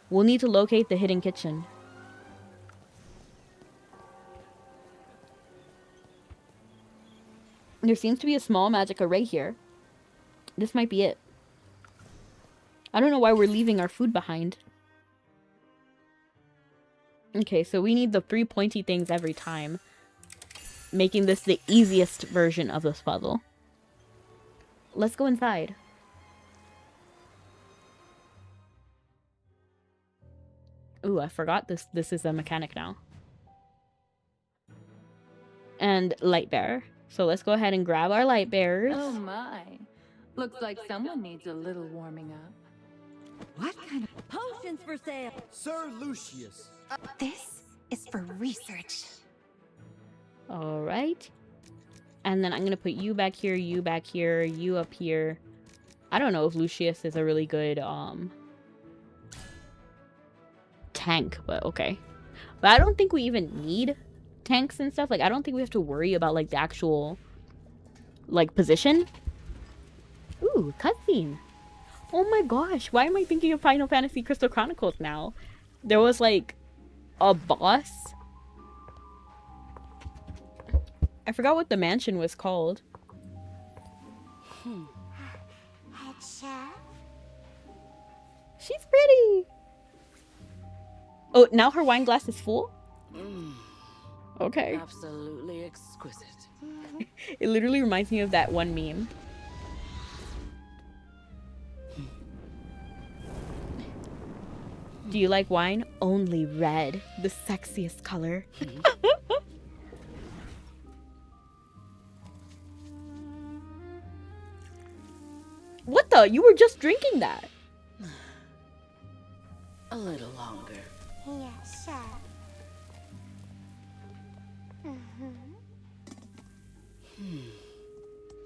We'll need to locate the hidden kitchen. There seems to be a small magic array here. This might be it. I don't know why we're leaving our food behind. Okay, so we need the 3 pointy things every time, making this the easiest version of this puzzle. Let's go inside. Ooh, I forgot this is a mechanic now. And light bearer. So let's go ahead and grab our light bearers. Oh my. Looks like someone needs a little warming up. What kind of potions for sale? Sir Lucius. This is for research. All right. And then I'm going to put you back here, you up here. I don't know if Lucius is a really good tank, but okay. But I don't think we even need tanks and stuff. Like, I don't think we have to worry about, like, the actual, like, position. Ooh, cutscene. Oh my gosh, why am I thinking of Final Fantasy Crystal Chronicles now? There was, like, a boss. I forgot what the mansion was called. Head chef? She's pretty. Oh, now her wine glass is full? Okay. Absolutely exquisite. It literally reminds me of that one meme. Do you like wine? Only red, the sexiest color. What the? You were just drinking that. A little longer. Yes, chef.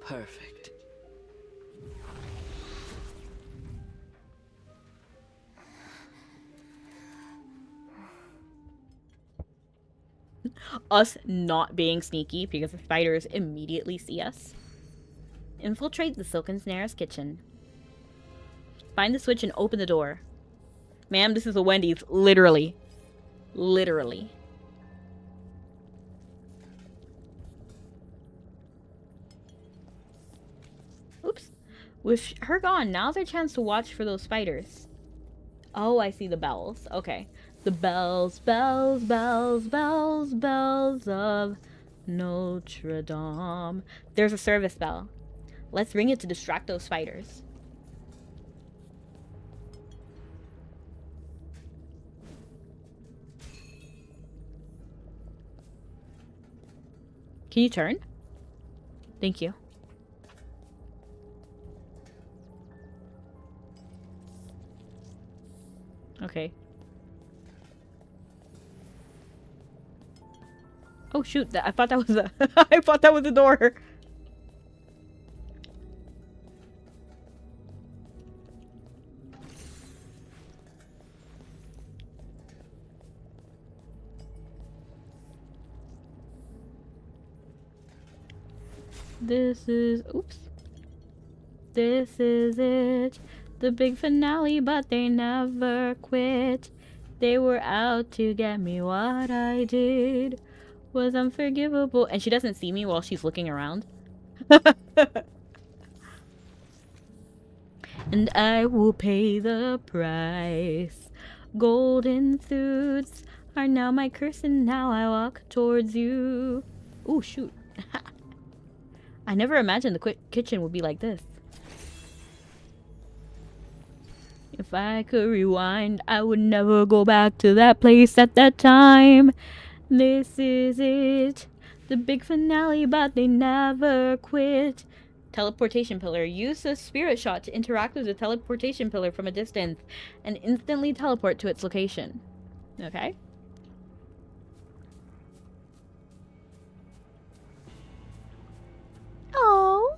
Perfect. Us not being sneaky because the spiders immediately see us. Infiltrate the Silken Snare's kitchen. Find the switch and open the door. Ma'am, this is a Wendy's. Literally. Literally. Oops. With her gone, now's our chance to watch for those spiders. Oh, I see the bells. Okay. The bells, bells, bells, bells, bells of Notre Dame. There's a service bell. Let's ring it to distract those spiders. Can you turn? Thank you. Okay. Oh shoot, I thought that was a I thought that was the door. This is... Oops. This is it. The big finale, but they never quit. They were out to get me. What I did was unforgivable. And she doesn't see me while she's looking around. And I will pay the price. Golden suits are now my curse, and now I walk towards you. Ooh, shoot. I never imagined the kitchen would be like this. If I could rewind, I would never go back to that place at that time. This is it. The big finale, but they never quit. Teleportation pillar. Use the spirit shot to interact with the teleportation pillar from a distance and instantly teleport to its location. Okay. Oh.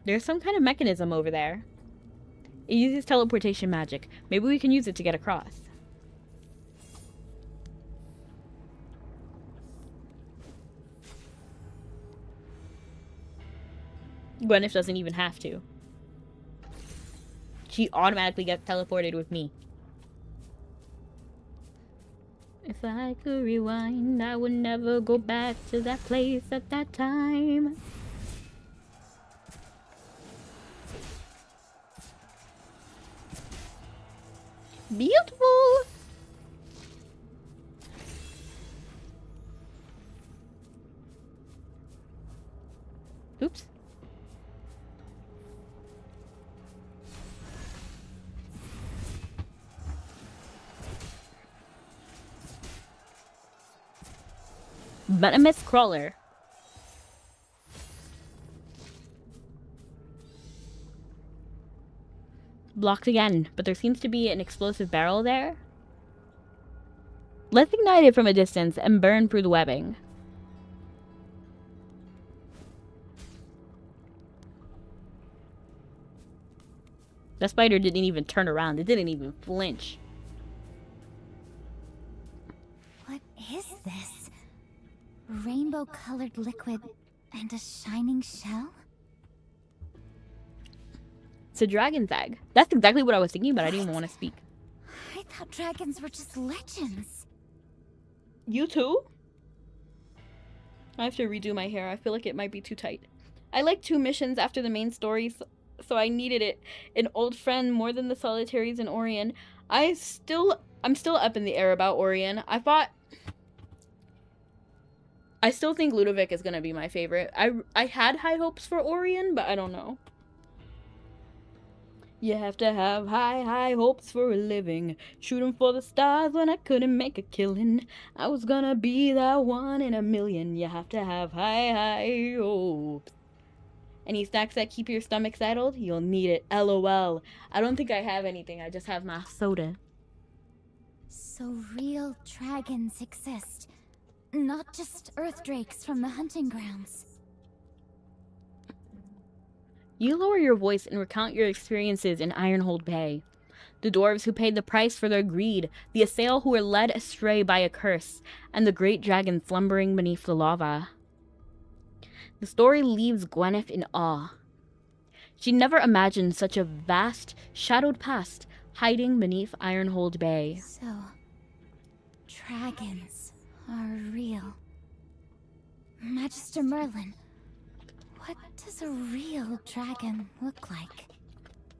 There's some kind of mechanism over there. It uses teleportation magic. Maybe we can use it to get across. Gwyneth doesn't even have to. She automatically gets teleported with me. If I could rewind, I would never go back to that place at that time. Beautiful! Oops. Venomous crawler. Blocked again, but there seems to be an explosive barrel there. Let's ignite it from a distance and burn through the webbing. That spider didn't even turn around. It didn't even flinch. What is this? Rainbow-colored liquid and a shining shell? It's a dragon's egg. That's exactly what I was thinking, but I didn't even want to speak. I thought dragons were just legends. You too? I have to redo my hair. I feel like it might be too tight. I like 2 missions after the main story, so I needed it. An old friend more than the solitaries in Orion. I'm still up in the air about Orion. I still think Ludovic is gonna be my favorite. I had high hopes for Orion, but I don't know. You have to have high hopes for a living. Shooting for the stars when I couldn't make a killing. I was gonna be that one in a million. You have to have high hopes. Any snacks that keep your stomach settled? You'll need it. LOL. I don't think I have anything. I just have my soda. So real dragons exist. Not just earth drakes from the hunting grounds. You lower your voice and recount your experiences in Ironhold Bay. The dwarves who paid the price for their greed, the assail who were led astray by a curse, and the great dragon slumbering beneath the lava. The story leaves Gwyneth in awe. She never imagined such a vast, shadowed past hiding beneath Ironhold Bay. So, dragons are real. Magister Merlin, what does a real dragon look like?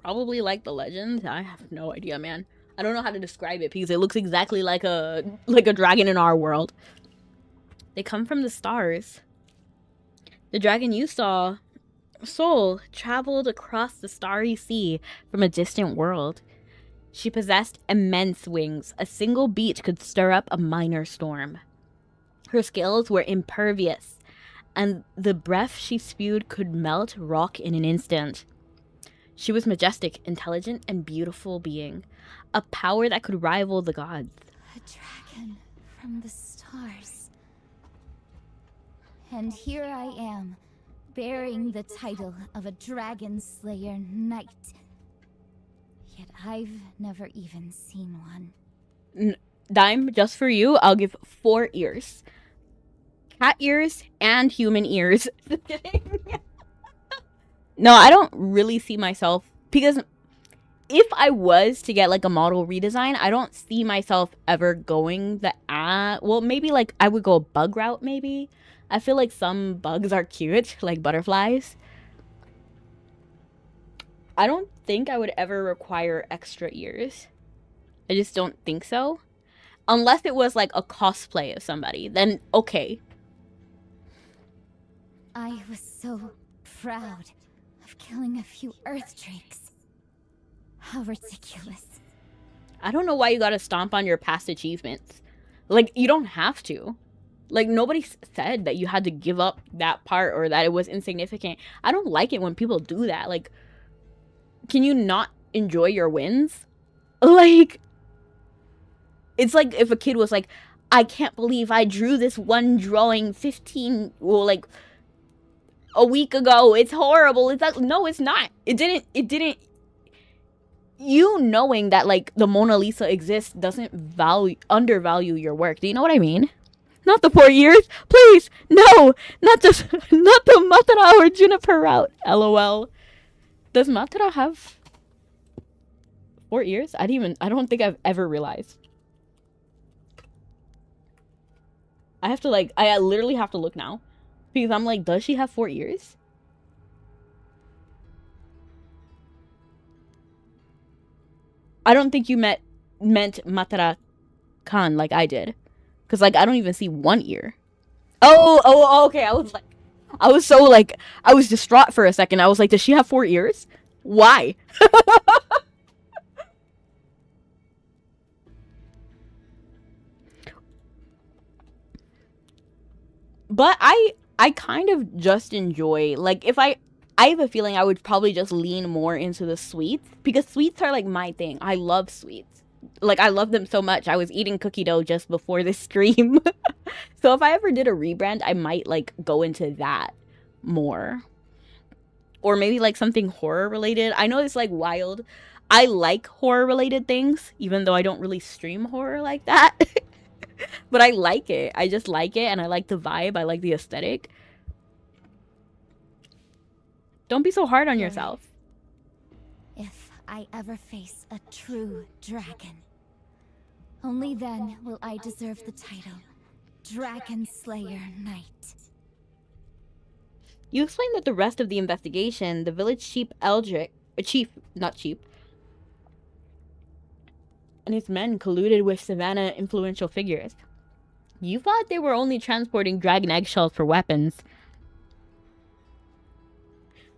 Probably like the legend. I have no idea, man. I don't know how to describe it because it looks exactly like a dragon in our world. They come from the stars. The dragon you saw, Soul, traveled across the starry sea from a distant world. She possessed immense wings. A single beat could stir up a minor storm. Her scales were impervious, and the breath she spewed could melt rock in an instant. She was majestic, intelligent, and beautiful being. A power that could rival the gods. A dragon from the stars. And here I am, bearing the title of a dragon slayer knight. Yet I've never even seen one. Dime, just for you, I'll give 4 ears. cat ears and human ears. Just kidding. No, I don't really see myself, because if I was to get like a model redesign, I don't see myself ever going the well, maybe like I would go a bug route. Maybe I feel like some bugs are cute, like butterflies. I don't think I would ever require extra ears. I just don't think so, unless it was like a cosplay of somebody, then okay. I was so proud of killing a few Earth drakes. How ridiculous. I don't know why you gotta stomp on your past achievements. Like, you don't have to. Like, nobody said that you had to give up that part or that it was insignificant. I don't like it when people do that. Like, can you not enjoy your wins? Like, it's like if a kid was like, I can't believe I drew this one drawing 15, well, like, a week ago. It's horrible. It's like, no, it's not. It didn't, you knowing that, like, the Mona Lisa exists doesn't undervalue your work. Do you know what I mean? Not the 4 years. Please, no, not the Matara or Juniper route. LOL. Does Matara have 4 ears? I don't think I've ever realized. I have to, like, I literally have to look now. Because I'm like, does she have 4 ears? I don't think you meant Matara Khan like I did. Because, like, I don't even see 1 ear. Oh, okay. I was distraught for a second. I was like, does she have 4 ears? Why? But I kind of just enjoy, like, if I have a feeling I would probably just lean more into the sweets, because sweets are like my thing. I love sweets. Like, I love them so much. I was eating cookie dough just before this stream. So if I ever did a rebrand, I might, like, go into that more. Or maybe, like, something horror related. I know it's, like, wild. I like horror related things, even though I don't really stream horror like that. But I like it. I just like it, and I like the vibe. I like the aesthetic. Don't be so hard on yourself. If I ever face a true dragon, only then will I deserve the title Dragon Slayer Knight. You explained that the rest of the investigation, the village chief and his men colluded with Savannah influential figures. You thought they were only transporting dragon eggshells for weapons.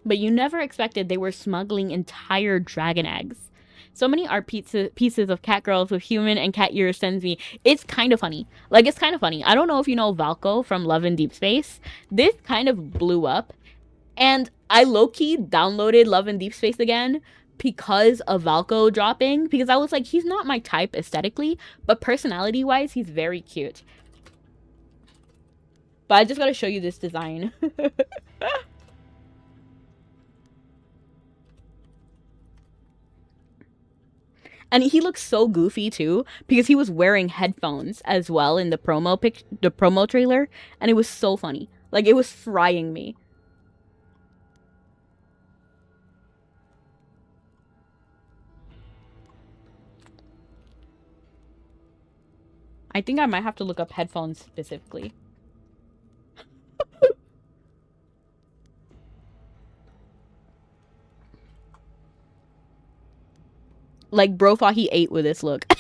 But you never expected they were smuggling entire dragon eggs. So many art pieces of cat girls with human and cat ears sends me. It's kind of funny. Like, it's kind of funny. I don't know if you know Valko from Love in Deep Space. This kind of blew up. And I low-key downloaded Love in Deep Space again because of Valko dropping. Because I was like, he's not my type aesthetically, but personality-wise, he's very cute. But I just gotta show you this design. And he looks so goofy too, because he was wearing headphones as well in the promo trailer, and it was so funny. Like, it was frying me. I think I might have to look up headphones specifically. Like, bro thought he ate with this look. He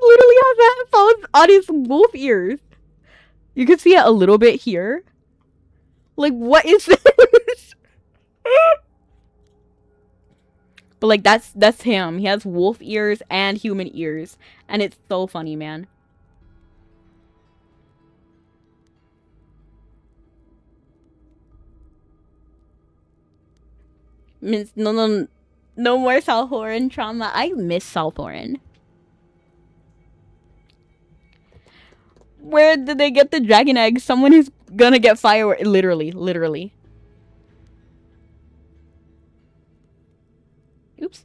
literally has headphones on his wolf ears. You can see it a little bit here. Like, what is this? But, like, that's him. He has wolf ears and human ears. And it's so funny, man. No more Salhoran trauma. I miss Salhoran. Where did they get the dragon eggs? Someone is gonna get fireworks. Literally. Oops.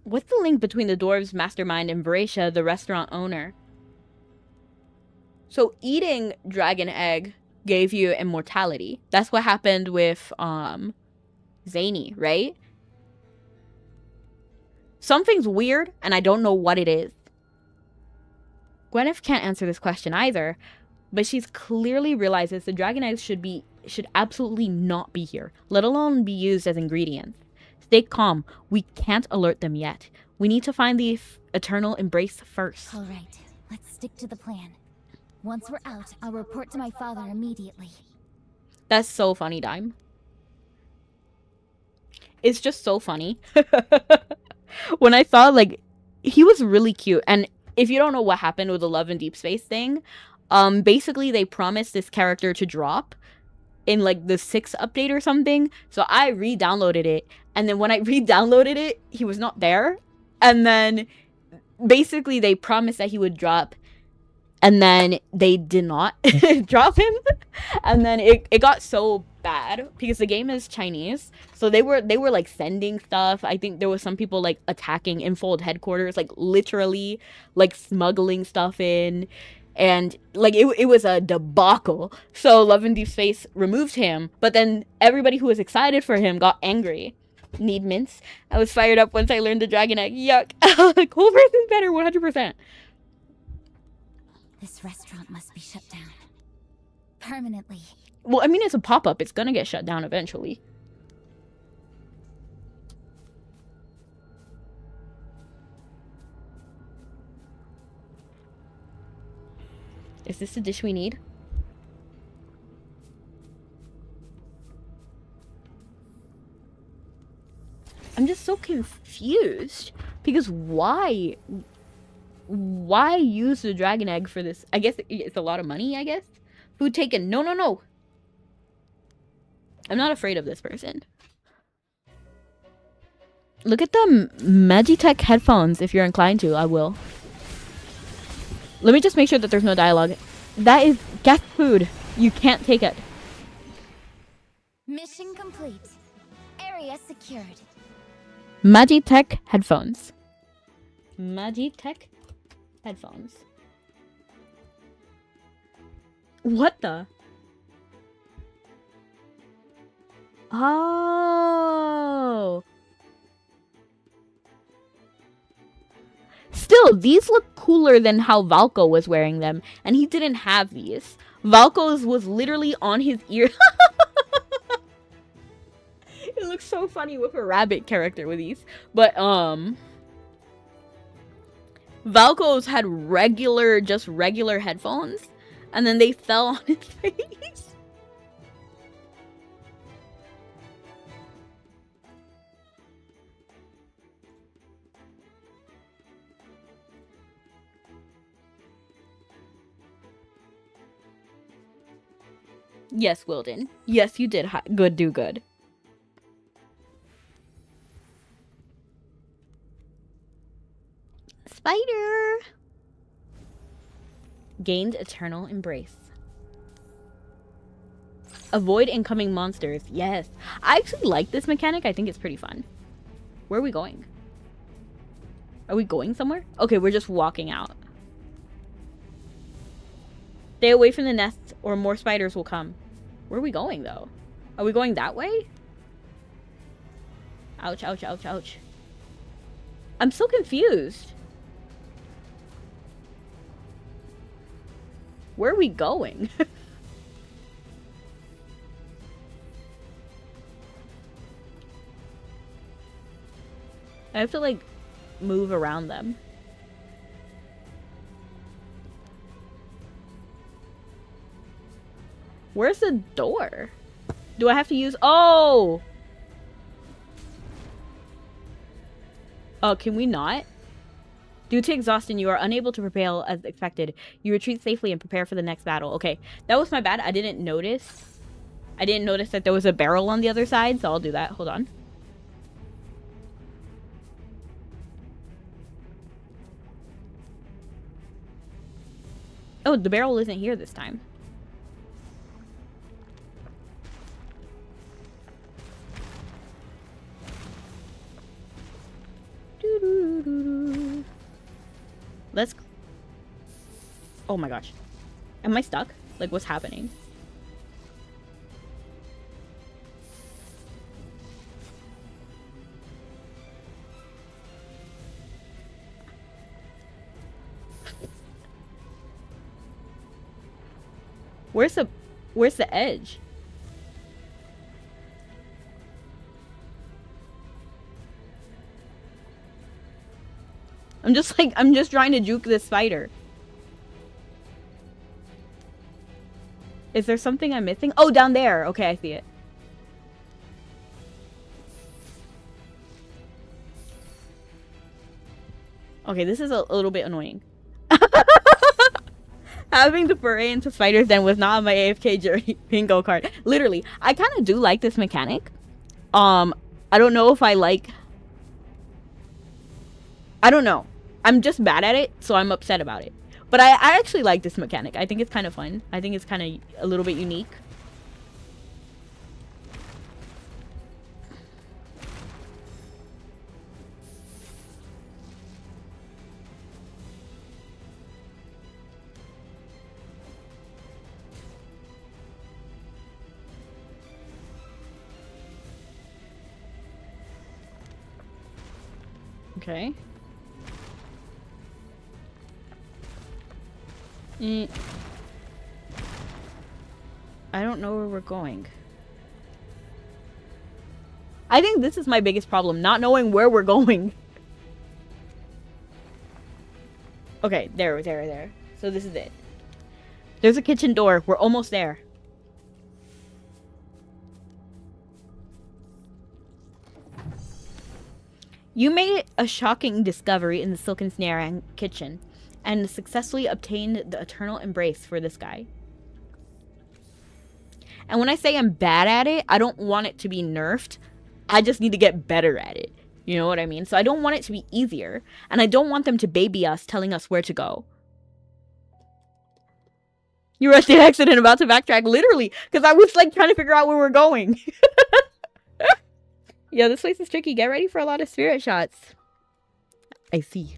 What's the link between the dwarves' mastermind and Varetia, the restaurant owner? So eating dragon egg gave you immortality. That's what happened with Zany, right? Something's weird, and I don't know what it is. Gwyneth can't answer this question either, but she's clearly realizes the dragon eggs should absolutely not be here, let alone be used as ingredients. Stay calm. We can't alert them yet. We need to find the eternal embrace first. All right, let's stick to the plan. Once we're out, I'll report to my father immediately. That's so funny, Dime. It's just so funny. When I saw, like, he was really cute. And if you don't know what happened with the Love and Deep Space thing, basically they promised this character to drop in, like, the 6th update or something. So I re-downloaded it. And then when I re-downloaded it, he was not there. And then basically they promised that he would drop. And then they did not drop him. And then it got so bad because the game is Chinese. So they were like sending stuff. I think there was some people like attacking Infold headquarters, like literally like smuggling stuff in. And like it was a debacle. So Love and Deep Space removed him. But then everybody who was excited for him got angry. Need mints. I was fired up once I learned the dragon egg. Yuck. Cold Breath is better 100%. This restaurant must be shut down. Permanently. Well, I mean, it's a pop-up. It's gonna get shut down eventually. Is this the dish we need? I'm just so confused. Because why? Why use the dragon egg for this? I guess it's a lot of money, I guess? Food taken. No, no, no. I'm not afraid of this person. Look at the Magitech headphones if you're inclined to. I will. Let me just make sure that there's no dialogue. That is guest food. You can't take it. Mission complete. Area secured. Magitech headphones. Magitech headphones. What the? Oh. Still, these look cooler than how Valko was wearing them. And he didn't have these. Valko's was literally on his ear. It looks so funny with a rabbit character with these. But, Valko's had just regular headphones. And then they fell on his face. Yes, Wilden. Yes, you did do good. Spider! Gained eternal embrace. Avoid incoming monsters. Yes. I actually like this mechanic. I think it's pretty fun. Where are we going? Are we going somewhere? Okay, we're just walking out. Stay away from the nest or more spiders will come. Where are we going, though? Are we going that way? Ouch, ouch, ouch, ouch. I'm so confused. Where are we going? I have to, like, move around them. Where's the door? Do I have to use... Oh! Oh, can we not? Due to exhaustion, you are unable to propel as expected. You retreat safely and prepare for the next battle. Okay, that was my bad. I didn't notice. I didn't notice that there was a barrel on the other side, so I'll do that. Hold on. Oh, the barrel isn't here this time. Let's... Oh my gosh. Am I stuck? Like, what's happening? Where's the edge? I'm just trying to juke this spider. Is there something I'm missing? Oh, down there. Okay, I see it. Okay, this is a little bit annoying. Having to foray into spiders den was not on my AFK Journey bingo card. Literally, I kind of do like this mechanic. I don't know if I like... I don't know. I'm just bad at it, so I'm upset about it. But I actually like this mechanic. I think it's kind of fun. I think it's kind of a little bit unique. Okay. I don't know where we're going. I think this is my biggest problem, not knowing where we're going. Okay, there. So this is it. There's a kitchen door. We're almost there. You made a shocking discovery in the silken snare and kitchen, and successfully obtained the eternal embrace for this guy. And when I say I'm bad at it, I don't want it to be nerfed. I just need to get better at it. You know what I mean? So I don't want it to be easier, and I don't want them to baby us, telling us where to go. You rushed the exit and about to backtrack, literally, because I was like trying to figure out where we're going. Yeah, this place is tricky. Get ready for a lot of spirit shots. I see.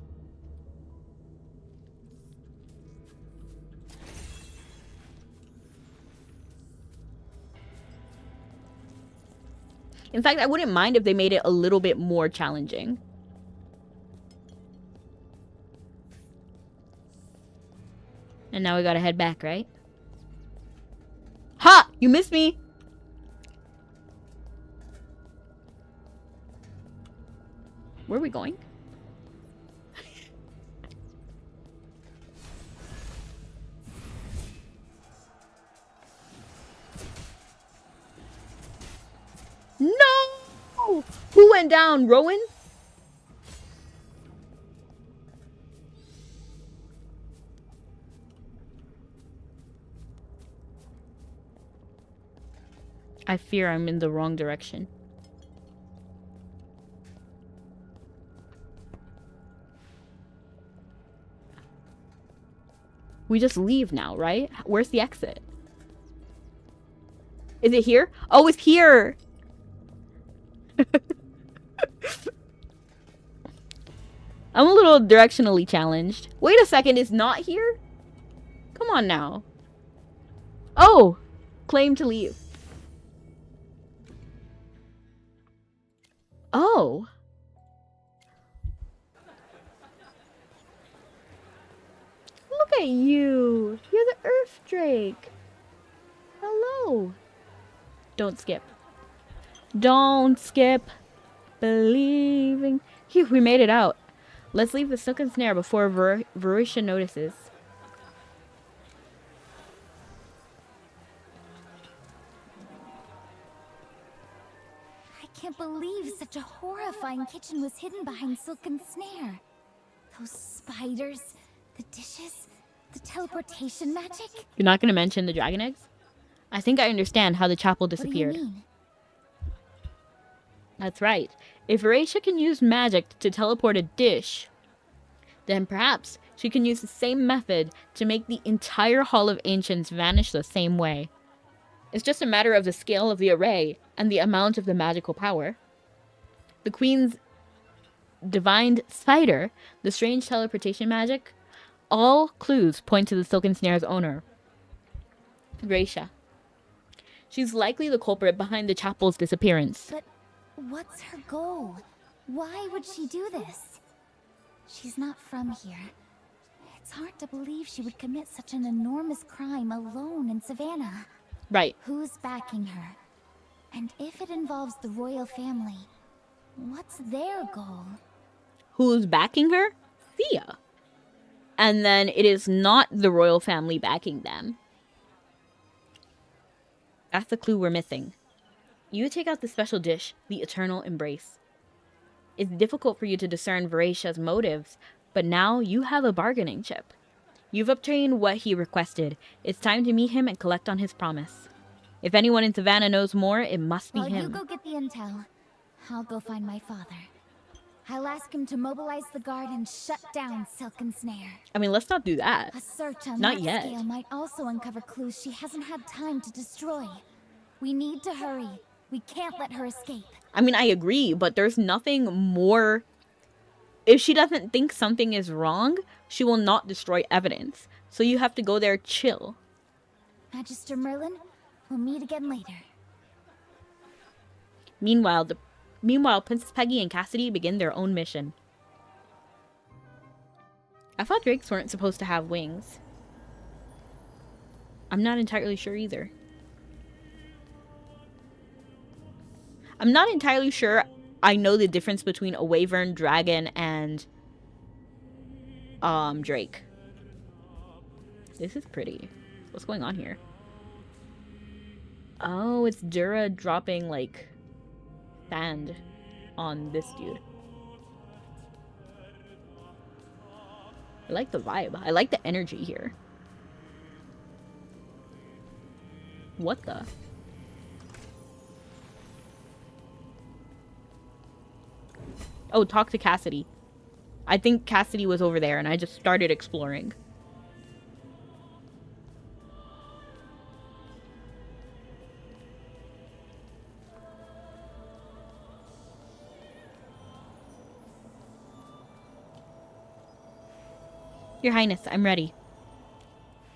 In fact, I wouldn't mind if they made it a little bit more challenging. And now we gotta head back, right? Ha! You missed me! Where are we going? No! Who went down? Rowan? I fear I'm in the wrong direction. We just leave now, right? Where's the exit? Is it here? Oh, it's here! I'm a little directionally challenged. Wait a second, it's not here? Come on now. Oh! Claim to leave. Oh. Look at you. You're the Earth Drake. Hello. Don't skip. Don't skip. Believing. Phew, we made it out. Let's leave the silken snare before Verisha notices. I can't believe such a horrifying kitchen was hidden behind silken snare. Those spiders, the dishes, the teleportation magic. You're not going to mention the dragon eggs? I think I understand how the chapel disappeared. What do you mean? That's right. If Verisha can use magic to teleport a dish, then perhaps she can use the same method to make the entire Hall of Ancients vanish the same way. It's just a matter of the scale of the array and the amount of the magical power. The divined spider, the strange teleportation magic, all clues point to the silken snare's owner, Gracia. She's likely the culprit behind the chapel's disappearance. But what's her goal? Why would she do this? She's not from here. It's hard to believe she would commit such an enormous crime alone in Savannah. Right. Who's backing her? And if it involves the royal family, what's their goal? Who's backing her? Thea. And then it is not the royal family backing them. That's the clue we're missing. You take out the special dish, the eternal embrace. It's difficult for you to discern Varasia's motives, but now you have a bargaining chip. You've obtained what he requested. It's time to meet him and collect on his promise. If anyone in Savannah knows more, it must be him. You go get the intel. I'll go find my father. I'll ask him to mobilize the guard and shut down Silken Snare. I mean, let's not do that. A search on Not that yet. scale might also uncover clues she hasn't had time to destroy. We need to hurry. We can't let her escape. I mean, I agree, but there's nothing more. If she doesn't think something is wrong, she will not destroy evidence. So you have to go there chill. Magister Merlin, we'll meet again later. Meanwhile, Princess Peggy and Cassadee begin their own mission. I thought drakes weren't supposed to have wings. I'm not entirely sure either. I'm not entirely sure I know the difference between a wyvern, dragon, and drake. This is pretty. What's going on here? Oh, it's Dura dropping like sand on this dude. I like the vibe. I like the energy here. What the? Oh, talk to Cassadee. I think Cassadee was over there and I just started exploring. Your Highness, I'm ready.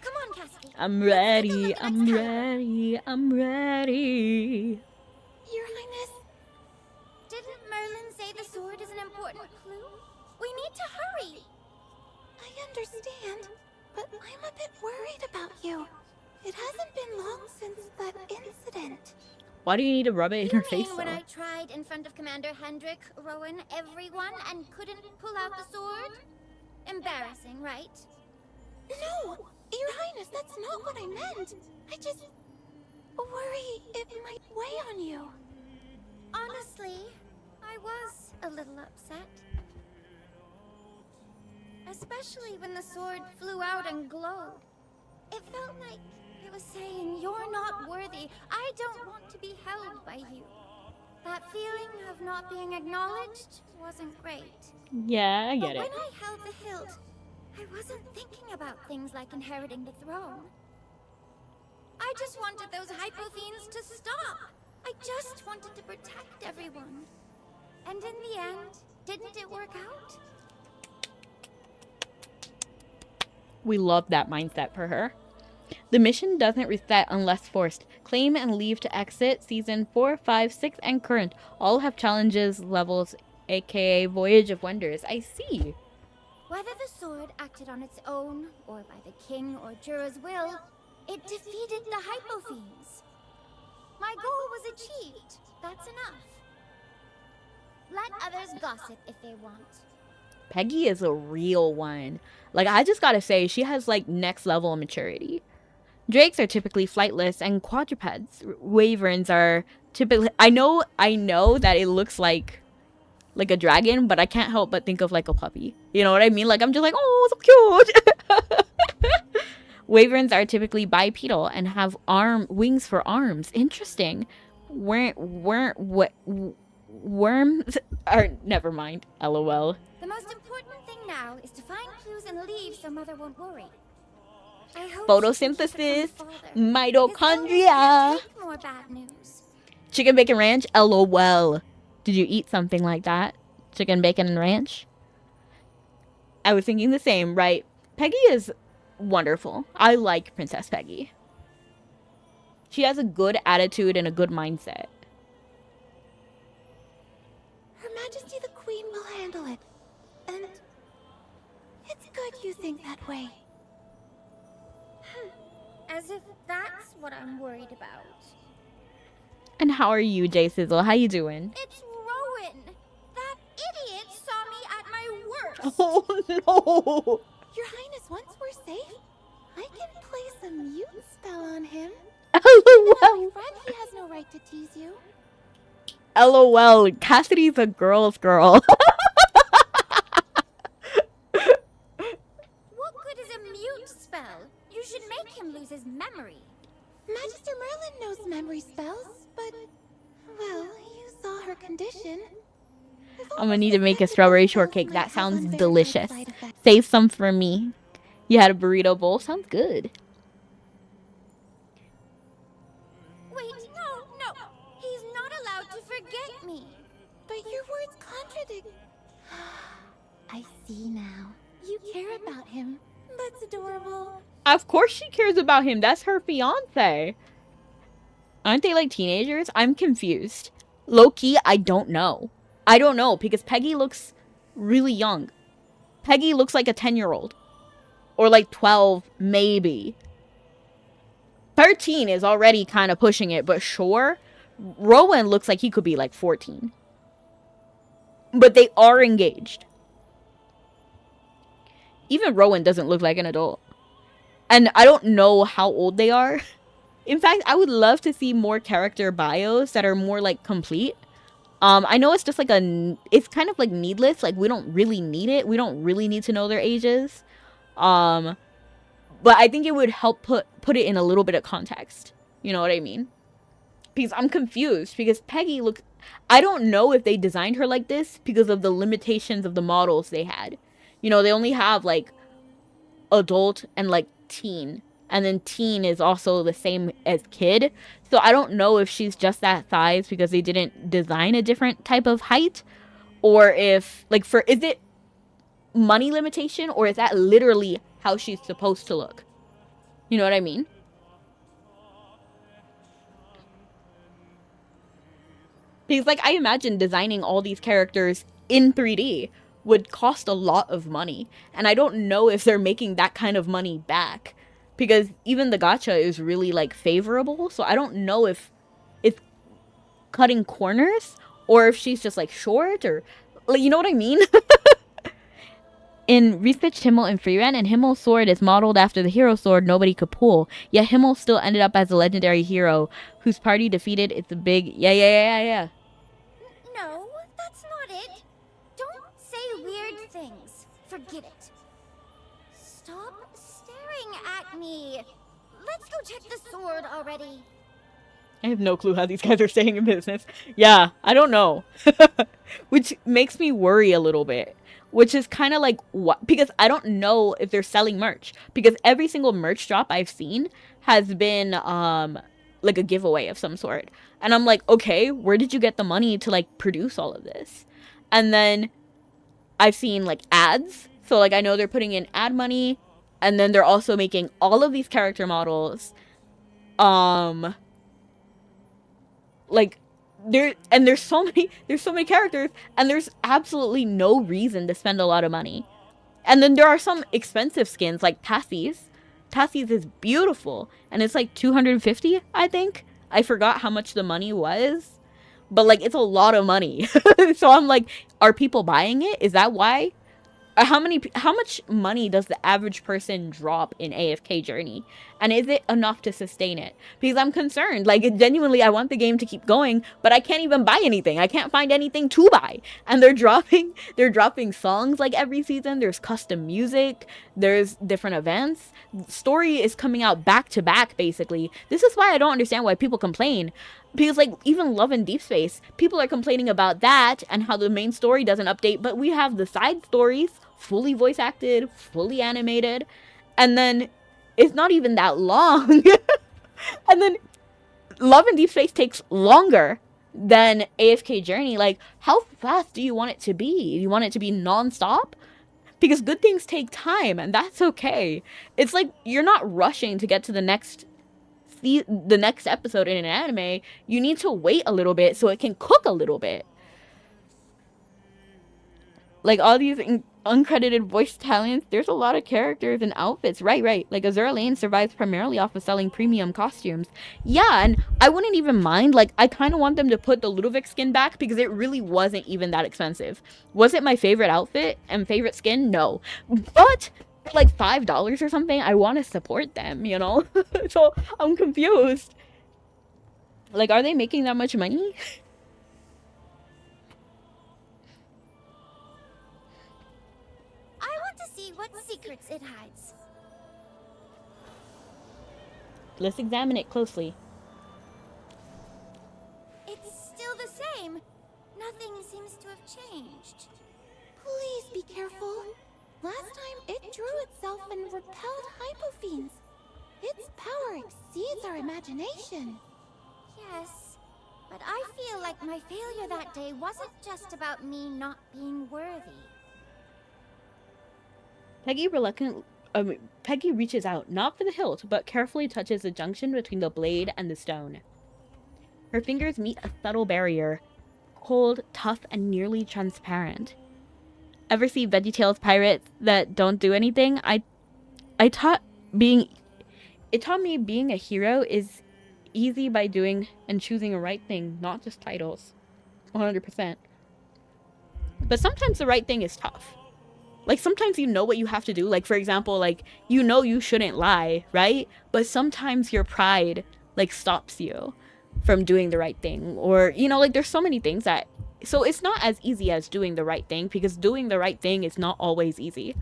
Come on, Cassadee. I'm ready, I'm ready, I'm ready. Your Highness, didn't Merlin say the sword is an important clue? We need to hurry. I understand, but I'm a bit worried about you. It hasn't been long since that incident. Why do you need to rub it in her face, When though? I tried in front of Commander Hendrik, Rowan, everyone, and couldn't pull out the sword? Embarrassing, right? No, Your Highness, that's not what I meant. I just worry it might weigh on you. Honestly, I was a little upset. Especially when the sword flew out and glowed. It felt like it was saying, you're not worthy. I don't want to be held by you. That feeling of not being acknowledged wasn't great. Yeah, I get But it. when I held the hilt, I wasn't thinking about things like inheriting the throne. I just wanted those hypothenes to stop. I just wanted to protect everyone. And in the end, didn't it work out? We love that mindset for her. The mission doesn't reset unless forced. Claim and leave to exit. Season 4, 5, 6, and current all have challenges levels, aka Voyage of Wonders. I see. Whether the sword acted on its own, or by the king or Jura's will, it defeated the hypothenes. My goal was achieved. That's enough. Let others gossip if they want. Peggy is a real one. Like, I just gotta say, she has like next level maturity. Drakes are typically flightless and quadrupeds. Wyverns are typically... I know that it looks like a dragon, but I can't help but think of like a puppy. You know what I mean? Like, I'm just like, oh, so cute. Wyverns are typically bipedal and have wings for arms. Interesting. Worms are... Never mind. LOL. The most important thing now is to find clues and leave so Mother won't worry. I hope Photosynthesis, she can keep it from Father. mitochondria. His illness can't take more bad news. Chicken bacon ranch? LOL. Did you eat something like that? Chicken, bacon, and ranch. I was thinking the same, right? Peggy is wonderful. I like Princess Peggy. She has a good attitude and a good mindset. Her Majesty the Queen will handle it. And it's good you think that way. As if that's what I'm worried about. And how are you, J Sizzle? How you doing? It's Rowan! That idiot saw me at my worst! Oh no! Your Highness, once we're safe, I can place a mute spell on him. LOL! My friend, he has no right to tease you. LOL, Cassadee's a girl's girl. What good is a mute spell? You should make him lose his memory. Magister Merlin knows memory spells, but, well, you saw her condition. I'm gonna need to make a strawberry shortcake. That sounds delicious. Save some for me. You had a burrito bowl? Sounds good. Wait, no. He's not allowed to forget me. But your words contradict. I see now. You care about him. That's adorable. Of course she cares about him. That's her fiance. Aren't they like teenagers? I'm confused. Low-key, I don't know. I don't know because Peggy looks really young. Peggy looks like a 10-year-old. Or like 12, maybe. 13 is already kind of pushing it, but sure. Rowan looks like he could be like 14. But they are engaged. Even Rowan doesn't look like an adult. And I don't know how old they are. In fact, I would love to see more character bios that are more like complete. I know it's just like it's kind of like needless. Like we don't really need it. We don't really need to know their ages. But I think it would help put it in a little bit of context. You know what I mean? Because I'm confused. Because Peggy looks... I don't know if they designed her like this because of the limitations of the models they had. You know, they only have like adult and like teen. And then teen is also the same as kid. So I don't know if she's just that size because they didn't design a different type of height. Or if, like, is it money limitation? Or is that literally how she's supposed to look? You know what I mean? Because, like, I imagine designing all these characters in 3D would cost a lot of money. And I don't know if they're making that kind of money back. Because even the gacha is really, like, favorable. So I don't know if it's cutting corners. Or if she's just, like, short. Or, like, you know what I mean? In Researched Himmel and Freeran, and Himmel's sword is modeled after the hero sword nobody could pull. Yet Himmel still ended up as a legendary hero whose party defeated its big... Yeah. No, that's not it. Don't say weird things. Forget it. Stop staring at me. Let's go check the sword already. I have no clue how these guys are staying in business. Yeah, I don't know. Which makes me worry a little bit. Which is kind of like, what? Because I don't know if they're selling merch. Because every single merch drop I've seen has been, like a giveaway of some sort. And I'm like, okay, where did you get the money to, like, produce all of this? And then I've seen, like, ads. So, like, I know they're putting in ad money. And then they're also making all of these character models. Like, there's so many characters, and there's absolutely no reason to spend a lot of money. And then there are some expensive skins, like Tassie's. Tassie's is beautiful, and it's like 250, I think. I forgot how much the money was, but like it's a lot of money. So I'm like, are people buying it? Is that why? How much money does the average person drop in AFK Journey? And is it enough to sustain it? Because I'm concerned. Like, genuinely, I want the game to keep going, but I can't even buy anything. I can't find anything to buy. And they're dropping songs like every season. There's custom music. There's different events. Story is coming out back to back, basically. This is why I don't understand why people complain. Because, like, even Love and Deep Space, people are complaining about that and how the main story doesn't update, but we have the side stories, fully voice acted, fully animated, and then it's not even that long. And then Love and Deep Space takes longer than AFK Journey. Like, how fast do you want it to be? Do you want it to be non-stop? Because good things take time, and that's okay. It's like you're not rushing to get to the next episode in an anime. You need to wait a little bit so it can cook a little bit. Like, all these uncredited voice talents, there's a lot of characters and outfits. Right. Like, Azura Lane survives primarily off of selling premium costumes. Yeah, and I wouldn't even mind. Like, I kind of want them to put the Ludovic skin back because it really wasn't even that expensive. Was it my favorite outfit and favorite skin? No. But like $5 or something, I want to support them, you know? So I'm confused. Like, are they making that much money? What secrets it hides. Let's examine it closely. It's still the same. Nothing seems to have changed. Please be careful. Last time it drew itself and repelled hypofiends. Its power exceeds our imagination. Yes, but I feel like my failure that day wasn't just about me not being worthy. Peggy reaches out, not for the hilt, but carefully touches the junction between the blade and the stone. Her fingers meet a subtle barrier, cold, tough, and nearly transparent. Ever see VeggieTales pirates that don't do anything? It taught me being a hero is easy by doing and choosing a right thing, not just titles. 100%. But sometimes the right thing is tough. Like, sometimes you know what you have to do. Like, for example, like, you know you shouldn't lie, right? But sometimes your pride, like, stops you from doing the right thing. Or, you know, like, there's so many things that... So it's not as easy as doing the right thing, because doing the right thing is not always easy.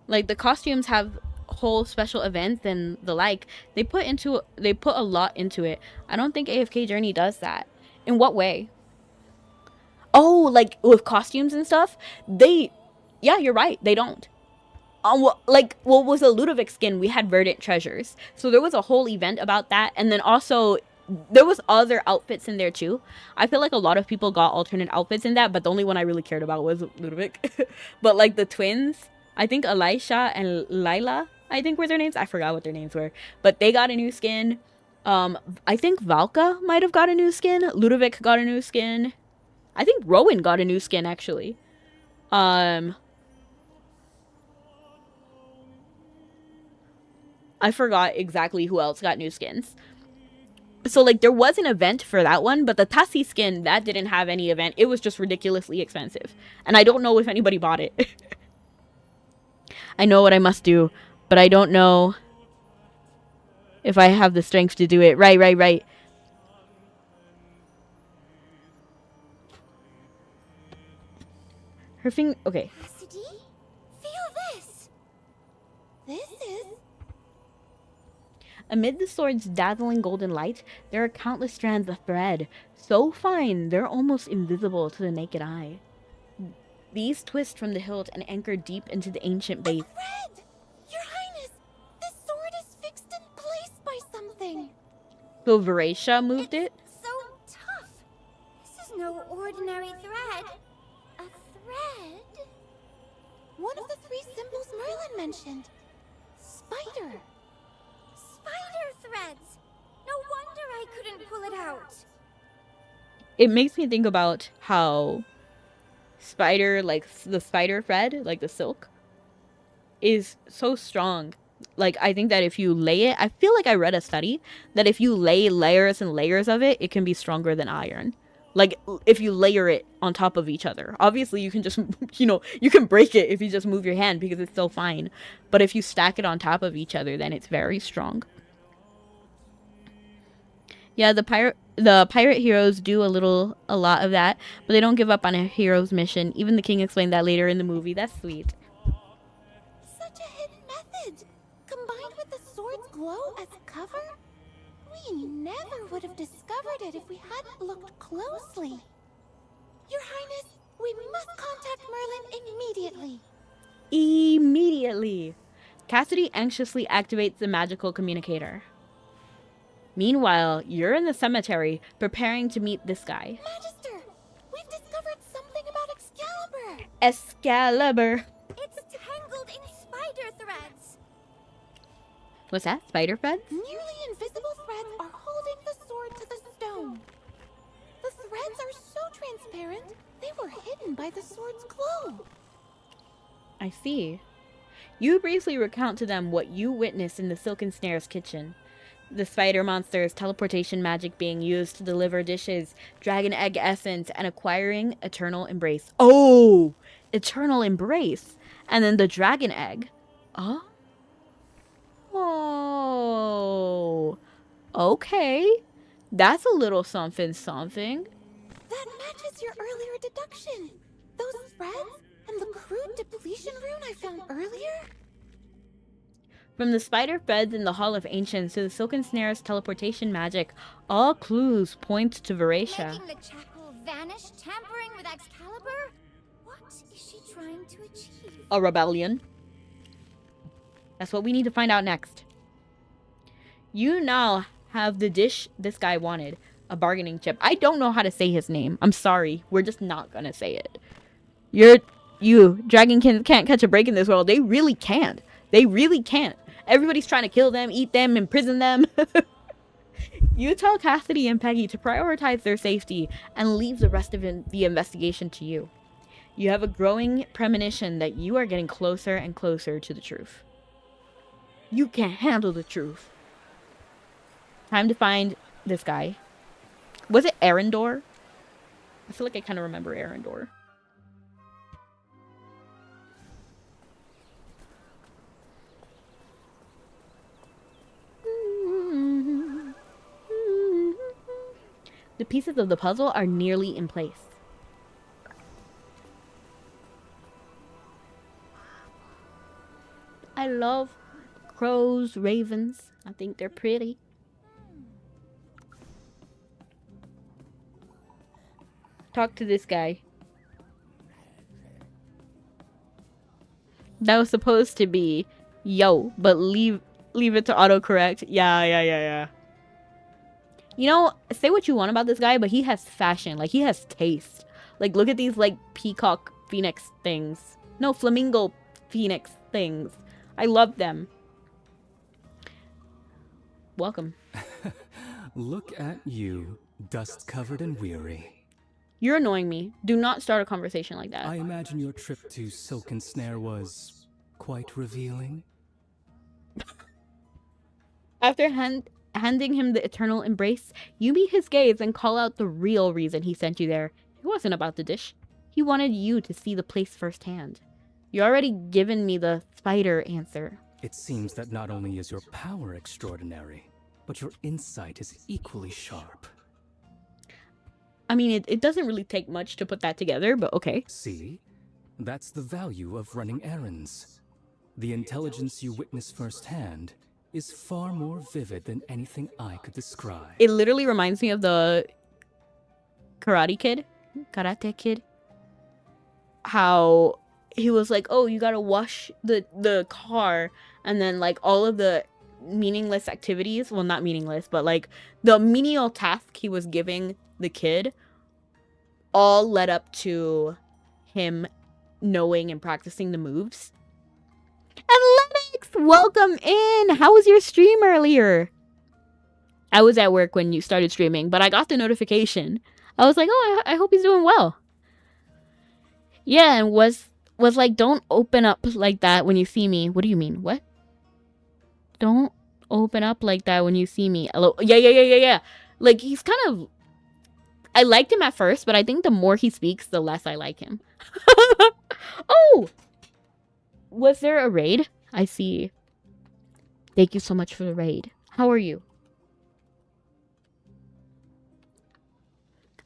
Like, the costumes have whole special events and the like. They put a lot into it. I don't think AFK Journey does that. In what way? Oh, like with costumes and stuff? Yeah, you're right. They don't. Like, what was a Ludovic skin? We had Verdant Treasures. So there was a whole event about that. And then also, there was other outfits in there too. I feel like a lot of people got alternate outfits in that, but the only one I really cared about was Ludovic. But like the twins, I think Elisha and Lila, I think were their names. I forgot what their names were. But they got a new skin. I think Valka might have got a new skin. Ludovic got a new skin. I think Rowan got a new skin, actually. I forgot exactly who else got new skins. So, like, there was an event for that one, but the Tassi skin, that didn't have any event. It was just ridiculously expensive. And I don't know if anybody bought it. I know what I must do, but I don't know if I have the strength to do it. Right. Her finger... Okay. Cassadee? Feel this! This is... Amid the sword's dazzling golden light, there are countless strands of thread, so fine they're almost invisible to the naked eye. These twist from the hilt and anchor deep into the ancient base. Thread! Your Highness! This sword is fixed in place by something! So Veracia moved it? So tough! This is no ordinary thread. A thread? One of the 3 symbols Merlin mentioned. Spider. Spider threads! No wonder I couldn't pull it out. It makes me think about how spider, like the spider thread, like the silk, is so strong. Like, I think that if you lay it, I feel like I read a study that if you lay layers and layers of it, it can be stronger than iron. Like, if you layer it on top of each other. Obviously, you can just, you know, you can break it if you just move your hand because it's so fine. But if you stack it on top of each other, then it's very strong. Yeah, the pirate heroes do a lot of that, but they don't give up on a hero's mission. Even the king explained that later in the movie. That's sweet. Such a hidden method! Combined with the sword's glow as cover? We never would have discovered it if we hadn't looked closely. Your Highness, we must contact Merlin immediately. Immediately. Cassadee anxiously activates the magical communicator. Meanwhile, you're in the cemetery, preparing to meet this guy. Magister, we've discovered something about Excalibur. Excalibur. It's tangled in spider threads. What's that? Spider threads? Nearly invisible threads are holding the sword to the stone. The threads are so transparent, they were hidden by the sword's glow. I see. You briefly recount to them what you witnessed in the Silken Snare's kitchen. The spider monster's teleportation magic being used to deliver dishes, dragon egg essence, and acquiring eternal embrace. Oh! Eternal embrace! And then the dragon egg. Oh? Oh. Okay. That's a little something something. That matches your earlier deduction. Those threads and the crude depletion rune I found earlier? From the spider threads in the Hall of Ancients to the Silken Snare's teleportation magic, all clues point to Veracia. Making the jackal vanish, tampering with Excalibur? What is she trying to achieve? A rebellion. That's what we need to find out next. You now have the dish this guy wanted. A bargaining chip. I don't know how to say his name. I'm sorry. We're just not gonna say it. You dragonkins can't catch a break in this world. They really can't. They really can't. Everybody's trying to kill them, eat them, imprison them. You tell Cassadee and Peggy to prioritize their safety and leave the rest of the investigation to you. You have a growing premonition that you are getting closer and closer to the truth. You can't handle the truth. Time to find this guy. Was it Arendor? I feel like I kind of remember Arendor. The pieces of the puzzle are nearly in place. I love crows, ravens. I think they're pretty. Talk to this guy. That was supposed to be yo, but leave it to autocorrect. Yeah. You know, say what you want about this guy, but he has fashion. Like, he has taste. Like, look at these, like, peacock phoenix things. No, flamingo phoenix things. I love them. Welcome. Look at you, dust-covered and weary. You're annoying me. Do not start a conversation like that. I imagine your trip to Silken Snare was quite revealing. After handing him the eternal embrace, you meet his gaze and call out the real reason he sent you there. It wasn't about the dish. He wanted you to see the place firsthand. You already given me the spider answer. It seems that not only is your power extraordinary, but your insight is equally sharp. I mean, it doesn't really take much to put that together, but okay. See? That's the value of running errands. The intelligence you witness firsthand is far more vivid than anything I could describe. It literally reminds me of the Karate Kid. How he was like, oh, you gotta wash the car, and then like all of the meaningless activities, well, not meaningless, but like the menial task he was giving the kid all led up to him knowing and practicing the moves. And Lennox, welcome in. How was your stream earlier? I was at work when you started streaming, but I got the notification. I was like, oh, I hope he's doing well. Yeah, and was like, don't open up like that when you see me. What do you mean? What? Don't open up like that when you see me. Hello? Yeah. Like, he's kind of... I liked him at first, but I think the more he speaks, the less I like him. Oh! Was there a raid? I see. Thank you so much for the raid. How are you?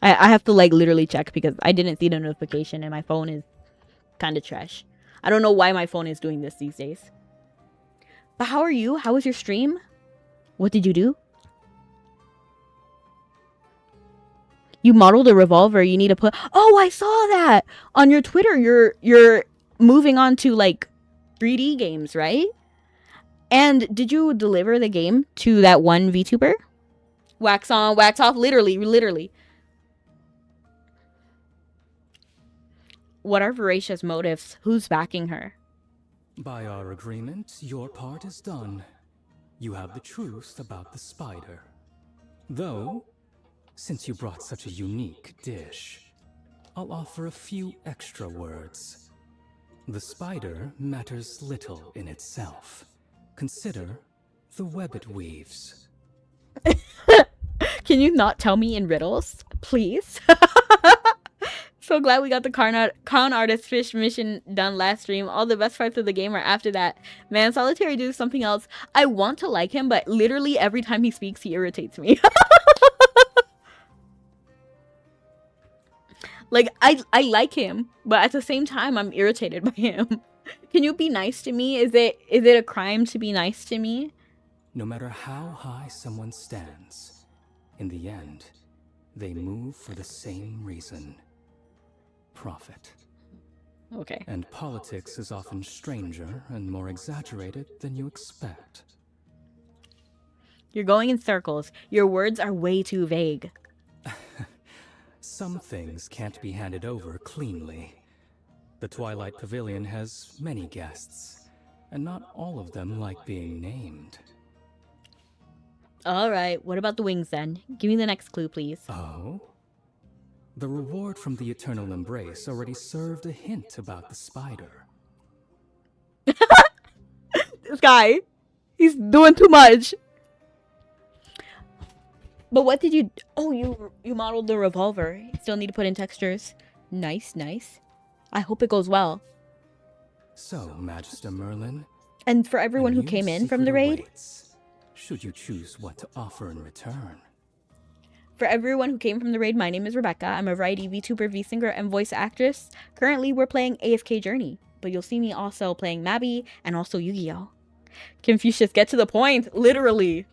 I have to, like, literally check because I didn't see the notification and my phone is kind of trash. I don't know why my phone is doing this these days. But how are you? How was your stream? What did you do? You modeled a revolver. You need to put... Oh, I saw that! On your Twitter, you're moving on to, like, 3D games, right? And did you deliver the game to that one VTuber? Wax on, wax off, literally. What are Voracious motives? Who's backing her? By our agreement, your part is done. You have the truth about the spider. Though, since you brought such a unique dish, I'll offer a few extra words. The spider matters little in itself. Consider the web it weaves. Can you not tell me in riddles, please? So glad we got the con artist fish mission done last stream. All the best parts of the game are after that. Man, Solitary do something else. I want to like him, but literally every time he speaks, he irritates me. Like, I like him, but at the same time, I'm irritated by him. Can you be nice to me? Is it a crime to be nice to me? No matter how high someone stands, in the end, they move for the same reason. Profit. Okay. And politics is often stranger and more exaggerated than you expect. You're going in circles. Your words are way too vague. Some things can't be handed over cleanly. The Twilight Pavilion has many guests, and not all of them like being named. Alright, what about the wings then? Give me the next clue, please. Oh? The reward from the Eternal Embrace already served a hint about the spider. This guy, he's doing too much. But what did you... Oh, you modeled the revolver. You still need to put in textures. Nice. I hope it goes well. So, Magister Merlin... And for everyone who came in from the raid... Should you choose what to offer in return. For everyone who came from the raid, my name is Rebecca. I'm a variety VTuber, V-singer, and voice actress. Currently, we're playing AFK Journey, but you'll see me also playing Mabby and also Yu-Gi-Oh! Confucius, get to the point, literally.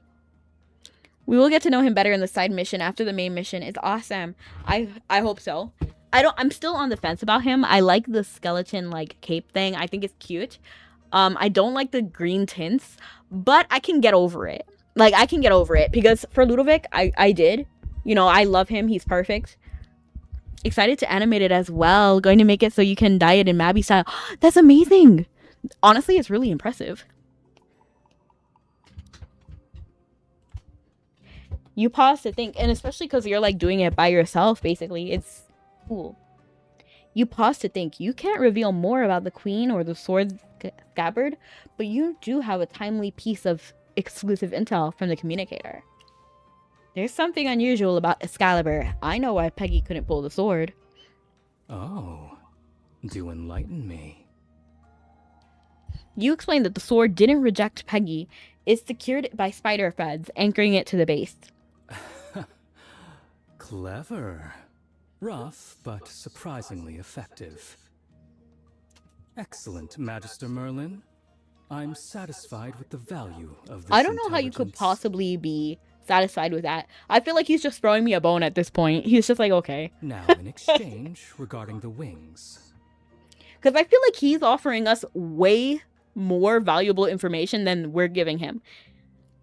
We will get to know him better in the side mission after the main mission. It's awesome. I hope so. I'm still on the fence about him. I like the skeleton like cape thing. I think it's cute. I don't like the green tints, but I can get over it. Like, I can get over it because for Ludovic, I did. You know, I love him. He's perfect. Excited to animate it as well. Going to make it so you can dye it in Mabby style. That's amazing. Honestly, it's really impressive. You pause to think, and especially because you're like doing it by yourself, basically. It's cool. You pause to think. You can't reveal more about the queen or the sword scabbard, but you do have a timely piece of exclusive intel from the communicator. There's something unusual about Excalibur. I know why Peggy couldn't pull the sword. Oh, do enlighten me. You explained that the sword didn't reject Peggy. It's secured by spider threads, anchoring it to the base. Clever. Rough, but surprisingly effective. Excellent, Magister Merlin. I'm satisfied with the value of this. I don't know how you could possibly be satisfied with that. I feel like he's just throwing me a bone at this point. He's just like, okay. Now, in exchange regarding the wings. Because I feel like he's offering us way more valuable information than we're giving him.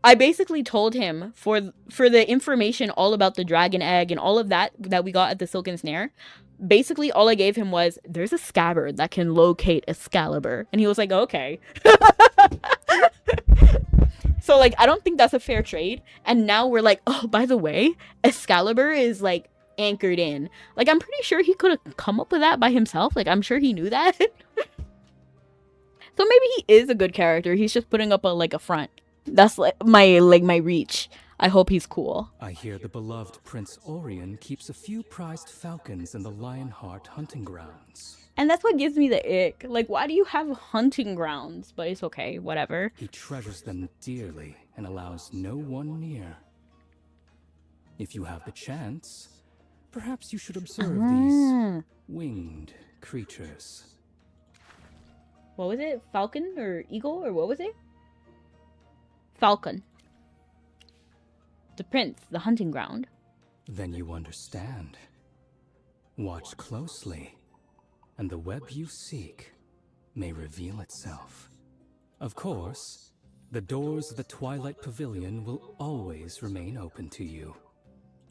I basically told him for the information all about the dragon egg and all of that we got at the Silken Snare, basically all I gave him was, there's a scabbard that can locate Excalibur. And he was like, okay. So, like, I don't think that's a fair trade. And now we're like, oh, by the way, Excalibur is, like, anchored in. Like, I'm pretty sure he could have come up with that by himself. Like, I'm sure he knew that. So maybe he is a good character. He's just putting up a front. That's like my reach. I hope he's cool. I hear the beloved Prince Orion keeps a few prized falcons in the Lionheart hunting grounds. And that's what gives me the ick. Like, why do you have hunting grounds? But it's okay, whatever. He treasures them dearly and allows no one near. If you have the chance, perhaps you should observe these winged creatures. What was it? Falcon or eagle or what was it? Falcon. The prince, the hunting ground. Then you understand. Watch closely, and the web you seek may reveal itself. Of course, The doors of the Twilight Pavilion will always remain open to you.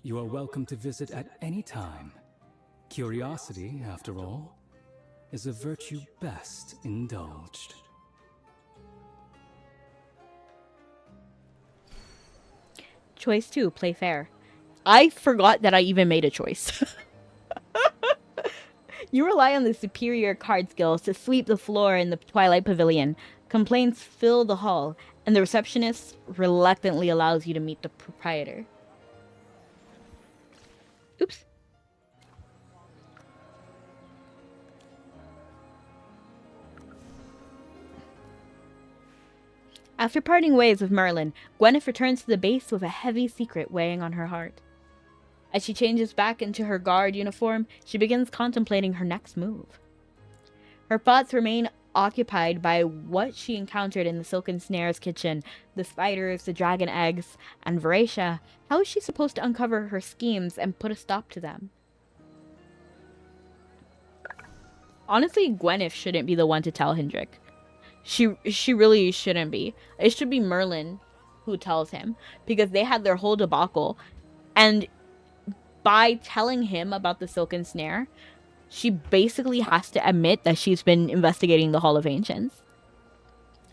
You are welcome to visit at any time. Curiosity, after all, is a virtue best indulged. Choice 2, play fair. I forgot that I even made a choice. You rely on the superior card skills to sweep the floor in the Twilight Pavilion. Complaints fill the hall, and the receptionist reluctantly allows you to meet the proprietor. Oops. After parting ways with Merlin, Gwyneth returns to the base with a heavy secret weighing on her heart. As she changes back into her guard uniform, she begins contemplating her next move. Her thoughts remain occupied by what she encountered in the Silken Snare's kitchen, the spiders, the dragon eggs, and Veracia. How is she supposed to uncover her schemes and put a stop to them? Honestly, Gwyneth shouldn't be the one to tell Hendrik. She really shouldn't be. It should be Merlin who tells him, because they had their whole debacle, and by telling him about the Silken Snare, she basically has to admit that she's been investigating the Hall of Ancients.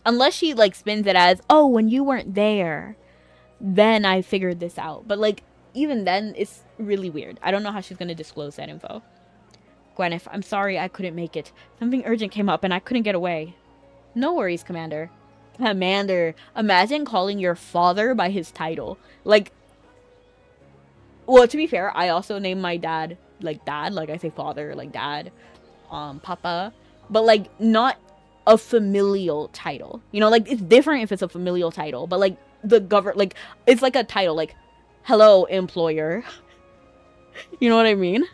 Unless she, like, spins it as, oh, when you weren't there, then I figured this out. But, like, even then, it's really weird. I don't know how she's going to disclose that info. Gwyneth, I'm sorry I couldn't make it. Something urgent came up and I couldn't get away. No worries, Commander. Commander. Imagine calling your father by his title. Like, well, to be fair, I also name my dad, like, dad. Like, I say father, like, dad, papa. But, like, not a familial title. You know, like, it's different if it's a familial title. But, like, like, it's like a title. Like, hello, employer. You know what I mean?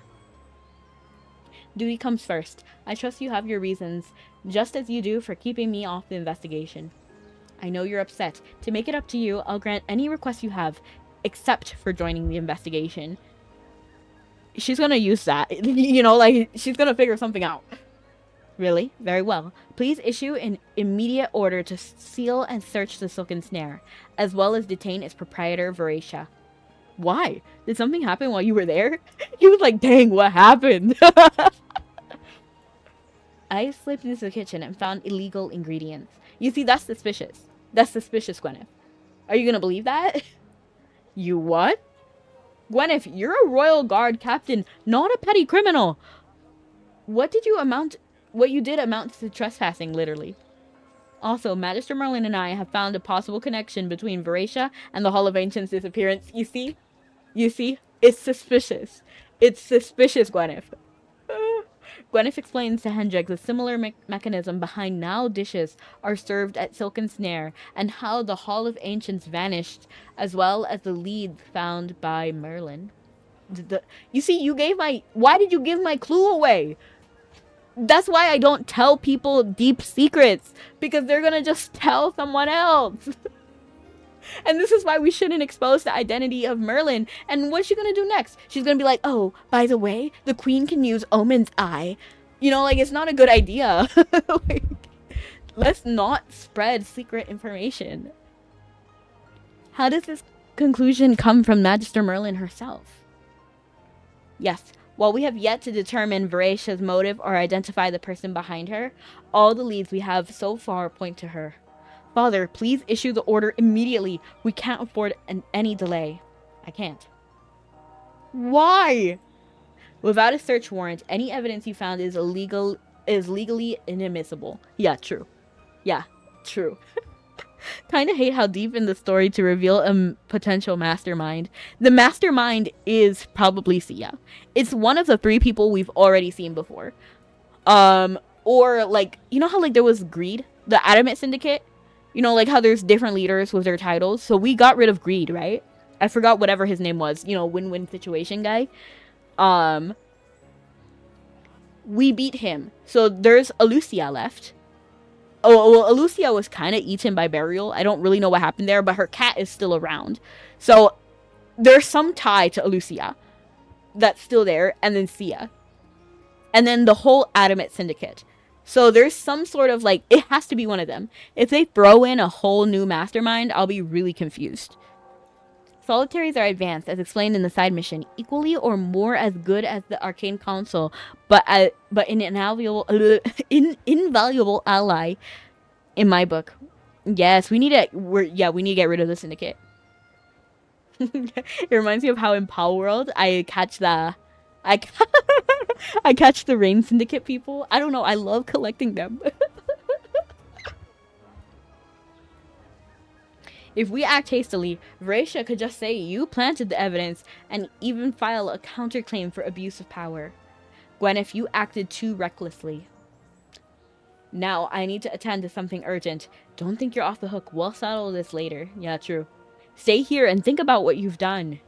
Duty comes first. I trust you have your reasons, just as you do for keeping me off the investigation. I know you're upset. To make it up to you, I'll grant any request you have, except for joining the investigation. She's gonna use that. You know, like, she's gonna figure something out. Really? Very well. Please issue an immediate order to seal and search the Silken Snare, as well as detain its proprietor, Veracia. Why? Did something happen while you were there? He was like, dang, what happened? I slipped into the kitchen and found illegal ingredients. You see, that's suspicious. That's suspicious, Gwyneth. Are you gonna believe that? You what? Gwyneth, you're a royal guard captain, not a petty criminal. What you did amounts to trespassing, literally. Also, Magister Merlin and I have found a possible connection between Veracia and the Hall of Ancients' disappearance. You see? You see? It's suspicious. It's suspicious, Gwyneth. Gwyneth explains to Hendrik the similar mechanism behind how dishes are served at Silken Snare, and how the Hall of Ancients vanished, as well as the leads found by Merlin. You see, you gave why did you give my clue away? That's why I don't tell people deep secrets, because they're gonna just tell someone else. And this is why we shouldn't expose the identity of Merlin. And what's she gonna do next? She's gonna be like, oh, by the way, the queen can use Omen's eye. You know, like, it's not a good idea. Like, let's not spread secret information. How does this conclusion come from Magister Merlin herself? Yes, while we have yet to determine Veracia's motive or identify the person behind her, all the leads we have so far point to her. Father, please issue the order immediately. We can't afford any delay. I can't. Why? Without a search warrant, any evidence you found is legally inadmissible. Yeah, true. Yeah, true. Kinda hate how deep in the story to reveal a potential mastermind. The mastermind is probably Sia. It's one of the 3 people we've already seen before. Or, like, you know how, like, there was Greed? The Adamant Syndicate? You know, like how there's different leaders with their titles. So we got rid of Greed, right? I forgot whatever his name was. You know, win-win situation guy. We beat him. So there's Alucia left. Oh, well, Alucia was kind of eaten by Burial. I don't really know what happened there, but her cat is still around. So there's some tie to Alucia that's still there. And then Sia. And then the whole Adamant Syndicate. So there's some sort of like, it has to be one of them. If they throw in a whole new mastermind, I'll be really confused. Solitaries are advanced, as explained in the side mission, equally or more as good as the Arcane Council, but an invaluable ally in my book. Yes, we need we need to get rid of the syndicate. It reminds me of how in Power World I catch the Rain Syndicate people. I don't know, I love collecting them. If we act hastily, Vracia could just say you planted the evidence and even file a counterclaim for abuse of power. Gwyneth, you acted too recklessly. Now, I need to attend to something urgent. Don't think you're off the hook. We'll settle this later. Yeah, true. Stay here and think about what you've done.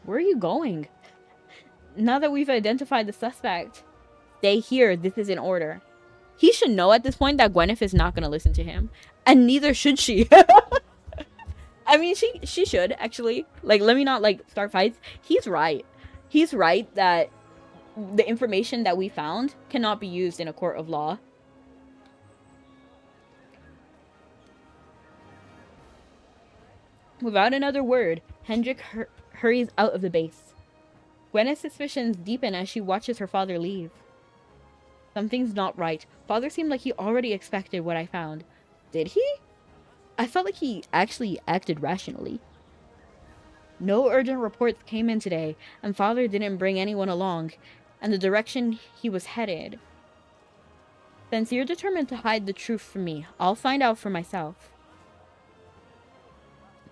Where are you going? Now that we've identified the suspect, stay here. This is in order. He should know at this point that Gwyneth is not going to listen to him. And neither should she. I mean, she should, actually. Like, let me not, like, start fights. He's right. He's right that the information that we found cannot be used in a court of law. Without another word, Hendrik hurries out of the base. Gwyneth's suspicions deepen as she watches her father leave. Something's not right. Father seemed like he already expected what I found. Did he? I felt like he actually acted rationally. No urgent reports came in today, and Father didn't bring anyone along, and the direction he was headed. Since you're determined to hide the truth from me, I'll find out for myself.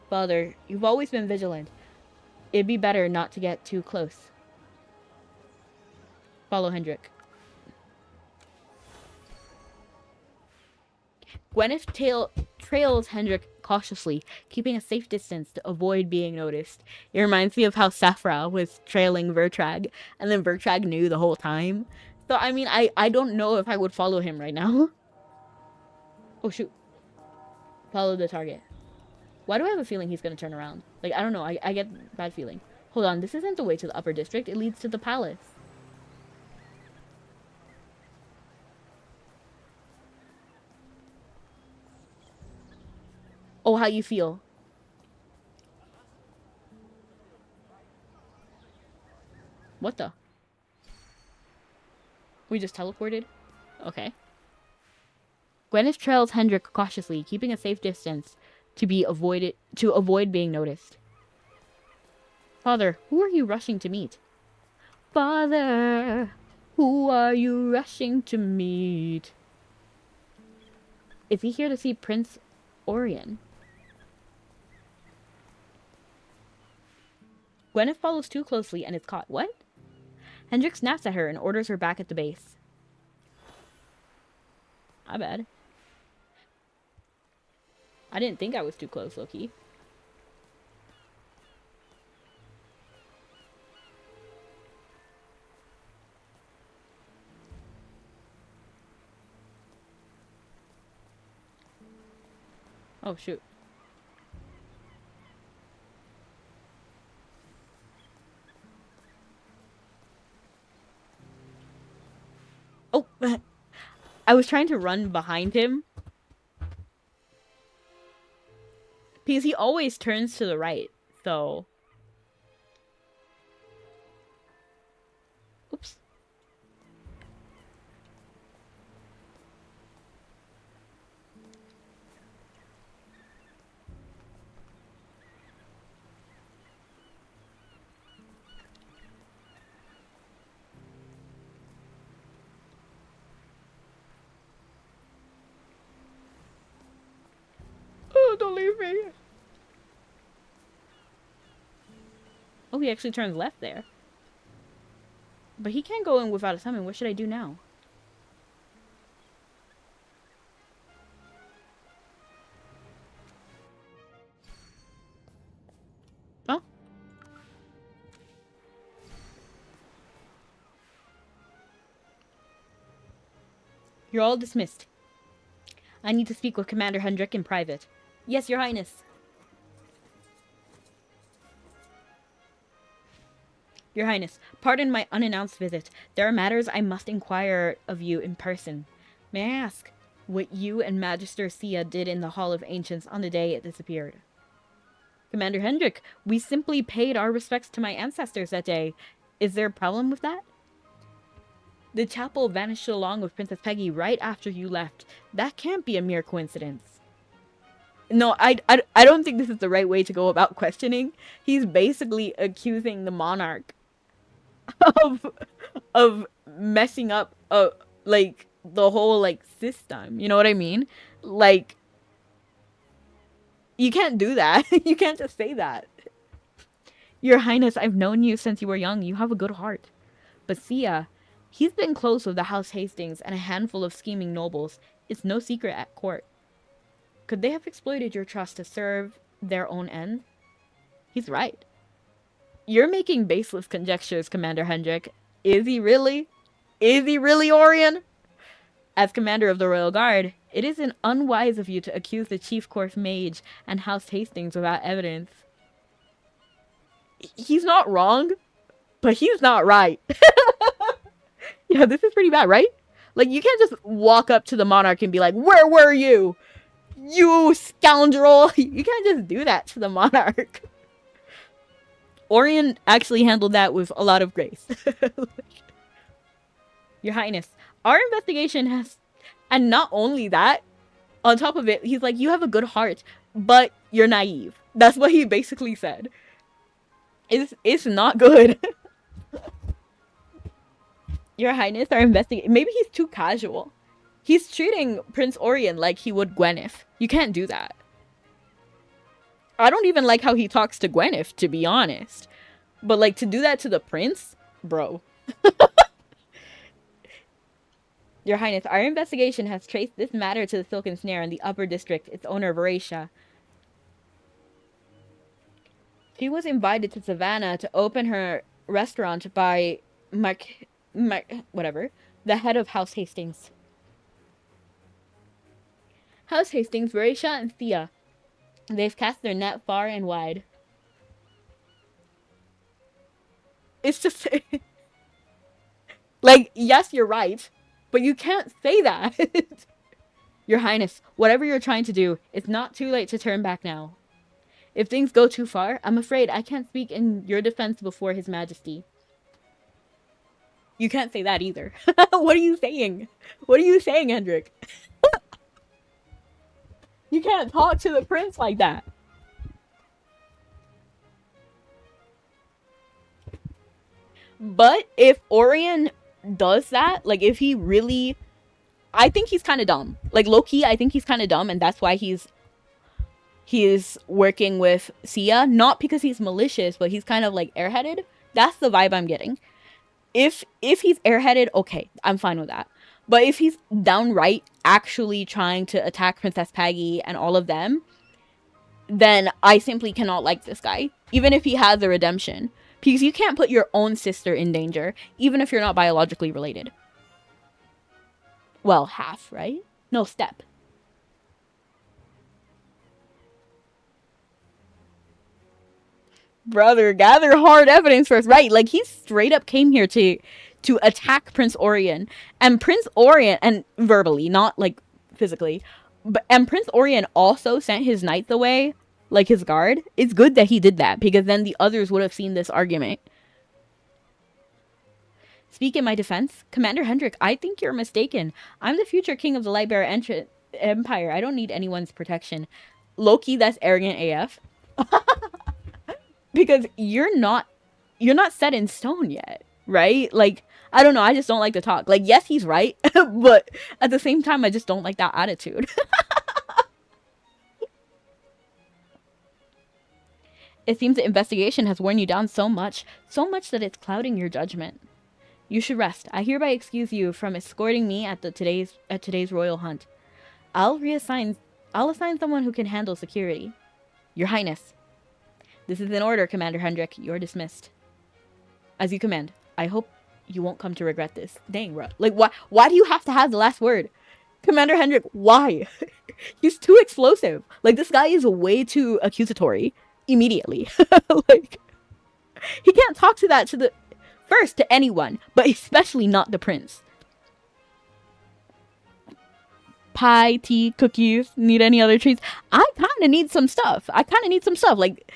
Father, you've always been vigilant. It'd be better not to get too close. Follow Hendrik. Gwyneth trails Hendrik cautiously, keeping a safe distance to avoid being noticed. It reminds me of how Saphra was trailing Vertrag, and then Vertrag knew the whole time. So, I mean, I don't know if I would follow him right now. Oh, shoot. Follow the target. Why do I have a feeling he's going to turn around? Like, I don't know. I get a bad feeling. Hold on. This isn't the way to the upper district. It leads to the palace. Oh, how you feel? What the? We just teleported? Okay. Gwyneth trails Hendrik cautiously, keeping a safe distance to avoid being noticed. Father, who are you rushing to meet? Father, who are you rushing to meet? Is he here to see Prince Orion? Gwyneth follows too closely and is caught. What? Hendrik snaps at her and orders her back at the base. My bad. I didn't think I was too close, Loki. Oh, shoot. Oh, I was trying to run behind him. Because he always turns to the right, so... Oops. Oh, don't leave me. Oh, he actually turns left there. But he can't go in without a summon. What should I do now? Oh. You're all dismissed. I need to speak with Commander Hendrik in private. Yes, Your Highness. Your Highness, pardon my unannounced visit. There are matters I must inquire of you in person. May I ask what you and Magister Sia did in the Hall of Ancients on the day it disappeared? Commander Hendrik, we simply paid our respects to my ancestors that day. Is there a problem with that? The chapel vanished along with Princess Peggy right after you left. That can't be a mere coincidence. No, I don't think this is the right way to go about questioning. He's basically accusing the monarch of messing up like the whole like system. You know what I mean? Like, you can't do that. You can't just say that. Your Highness, I've known you since you were young. You have a good heart. But Sia, he's been close with the House Hastings and a handful of scheming nobles. It's no secret at court. Could they have exploited your trust to serve their own ends? He's right. You're making baseless conjectures, Commander Hendrik. Is he really? Is he really, Orion? As commander of the Royal Guard, it isn't unwise of you to accuse the Chief Court Mage and House Hastings without evidence. He's not wrong, but he's not right. Yeah, this is pretty bad, right? Like, you can't just walk up to the monarch and be like, where were you? You scoundrel! You can't just do that to the monarch. Orion actually handled that with a lot of grace. Your Highness, our investigation has... And not only that, on top of it, he's like, you have a good heart, but you're naive. That's what he basically said. It's not good. Your Highness, our investigation... Maybe he's too casual. He's treating Prince Orion like he would Gwyneth. You can't do that. I don't even like how he talks to Gwyneth, to be honest. But, like, to do that to the prince? Bro. Your Highness, our investigation has traced this matter to the Silken Snare in the Upper District, its owner, Varisha. She was invited to Savannah to open her restaurant by the head of House Hastings. House Hastings, Varisha, and Thea. They've cast their net far and wide. It's just... like, yes, you're right. But you can't say that. Your Highness, whatever you're trying to do, it's not too late to turn back now. If things go too far, I'm afraid I can't speak in your defense before His Majesty. You can't say that either. What are you saying? What are you saying, Hendrik? You can't talk to the prince like that. But if Orion does that, like if he really... I think he's kind of dumb. Like low-key, I think he's kind of dumb, and that's why he's working with Sia. Not because he's malicious, but he's kind of like airheaded. That's the vibe I'm getting. If he's airheaded, okay, I'm fine with that. But if he's downright actually trying to attack Princess Peggy and all of them, then I simply cannot like this guy. Even if he has a redemption. Because you can't put your own sister in danger, even if you're not biologically related. Well, half, right? No, step. Brother, gather hard evidence first. Right, like he straight up came here to attack Prince Orion. And Prince Orion, and verbally, not like physically, and Prince Orion also sent his knights away, like his guard. It's good that he did that, because then the others would have seen this argument. Speak in my defense. Commander Hendrik, I think you're mistaken. I'm the future king of the Lightbearer Empire. I don't need anyone's protection. Loki, that's arrogant AF. Because you're not set in stone yet, right? Like, I don't know, I just don't like to talk. Like, yes, he's right, but at the same time, I just don't like that attitude. It seems the investigation has worn you down so much that it's clouding your judgment. You should rest. I hereby excuse you from escorting me at today's royal hunt. I'll assign someone who can handle security. Your Highness. This is an order, Commander Hendrik. You're dismissed. As you command. I hope you won't come to regret this. Dang, bro. Like, why do you have to have the last word? Commander Hendrik, why? He's too explosive. Like, this guy is way too accusatory. Immediately. Like, he can't talk to that to anyone, but especially not the prince. pie, tea, cookies. Need any other treats? I kind of need some stuff. Like,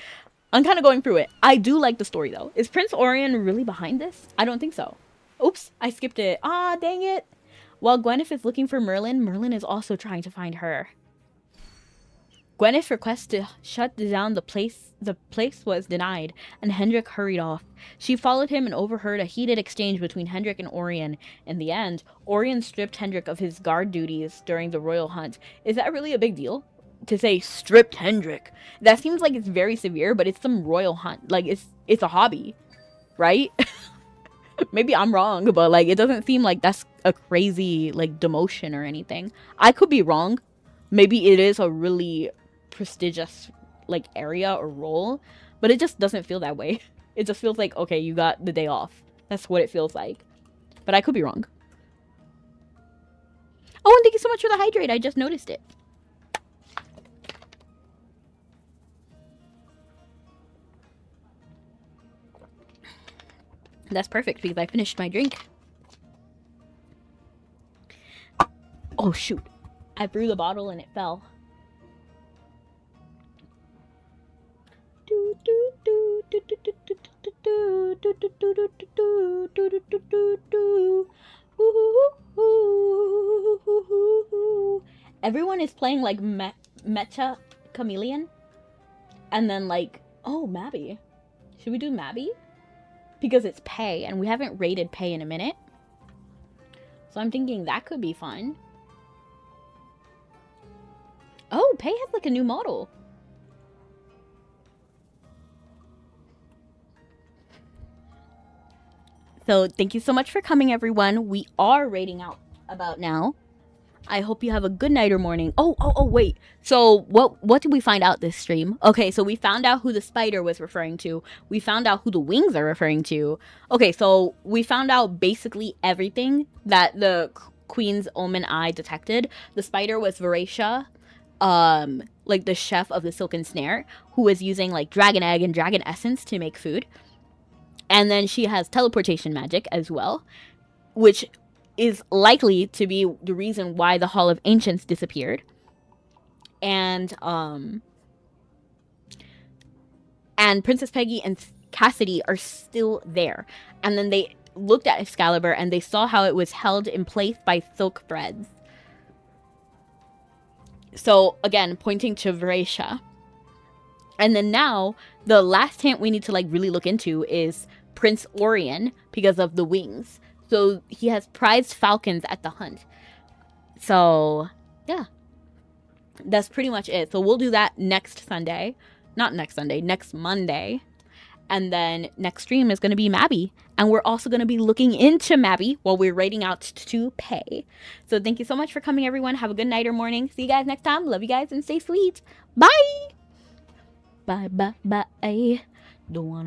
I'm kind of going through it. I do like the story, though. Is Prince Orion really behind this? I don't think so. Oops, I skipped it. Ah, dang it. While Gwyneth is looking for Merlin, Merlin is also trying to find her. Gwyneth's request to shut down the place was denied, and Hendrik hurried off. She followed him and overheard a heated exchange between Hendrik and Orion. In the end, Orion stripped Hendrik of his guard duties during the royal hunt. Is that really a big deal? To say stripped Hendrik? That seems like it's very severe, but it's some royal hunt. Like, it's a hobby, right? Maybe I'm wrong, but like, it doesn't seem like that's a crazy like demotion or anything. I could be wrong. Maybe it is a really prestigious like area or role, but it just doesn't feel that way. It just feels like, okay, you got the day off. That's what it feels like, but I could be wrong. Oh, and thank you so much for the hydrate. I just noticed it. That's perfect because I finished my drink. Oh shoot, I threw the bottle and it fell. Everyone is playing like Mecha Chameleon. And then like, oh, Mabby. Should we do Mabby? Because it's Pei and we haven't rated Pei in a minute. So I'm thinking that could be fun. Oh, Pei has like a new model. So thank you so much for coming, everyone. We are rating out about now. I hope you have a good night or morning. Oh, wait. So what did we find out this stream? Okay, so we found out who the spider was referring to. We found out who the wings are referring to. Okay, so we found out basically everything that the Queen's Omen Eye detected. The spider was Veracia, like the chef of the Silken Snare, who was using like dragon egg and dragon essence to make food. And then she has teleportation magic as well, which is likely to be the reason why the Hall of Ancients disappeared. And Princess Peggy and Cassadee are still there. And then they looked at Excalibur and they saw how it was held in place by silk threads. So again, pointing to Veracia. And then now, the last hint we need to like really look into is Prince Orion because of the wings. So he has prized falcons at the hunt. So yeah, that's pretty much it. So we'll do that next Sunday. Not next Sunday, next Monday. And then next stream is going to be Mabby. And we're also going to be looking into Mabby while we're rating out to Pei. So thank you so much for coming, everyone. Have a good night or morning. See you guys next time. Love you guys and stay sweet. Bye. Bye. Don't wanna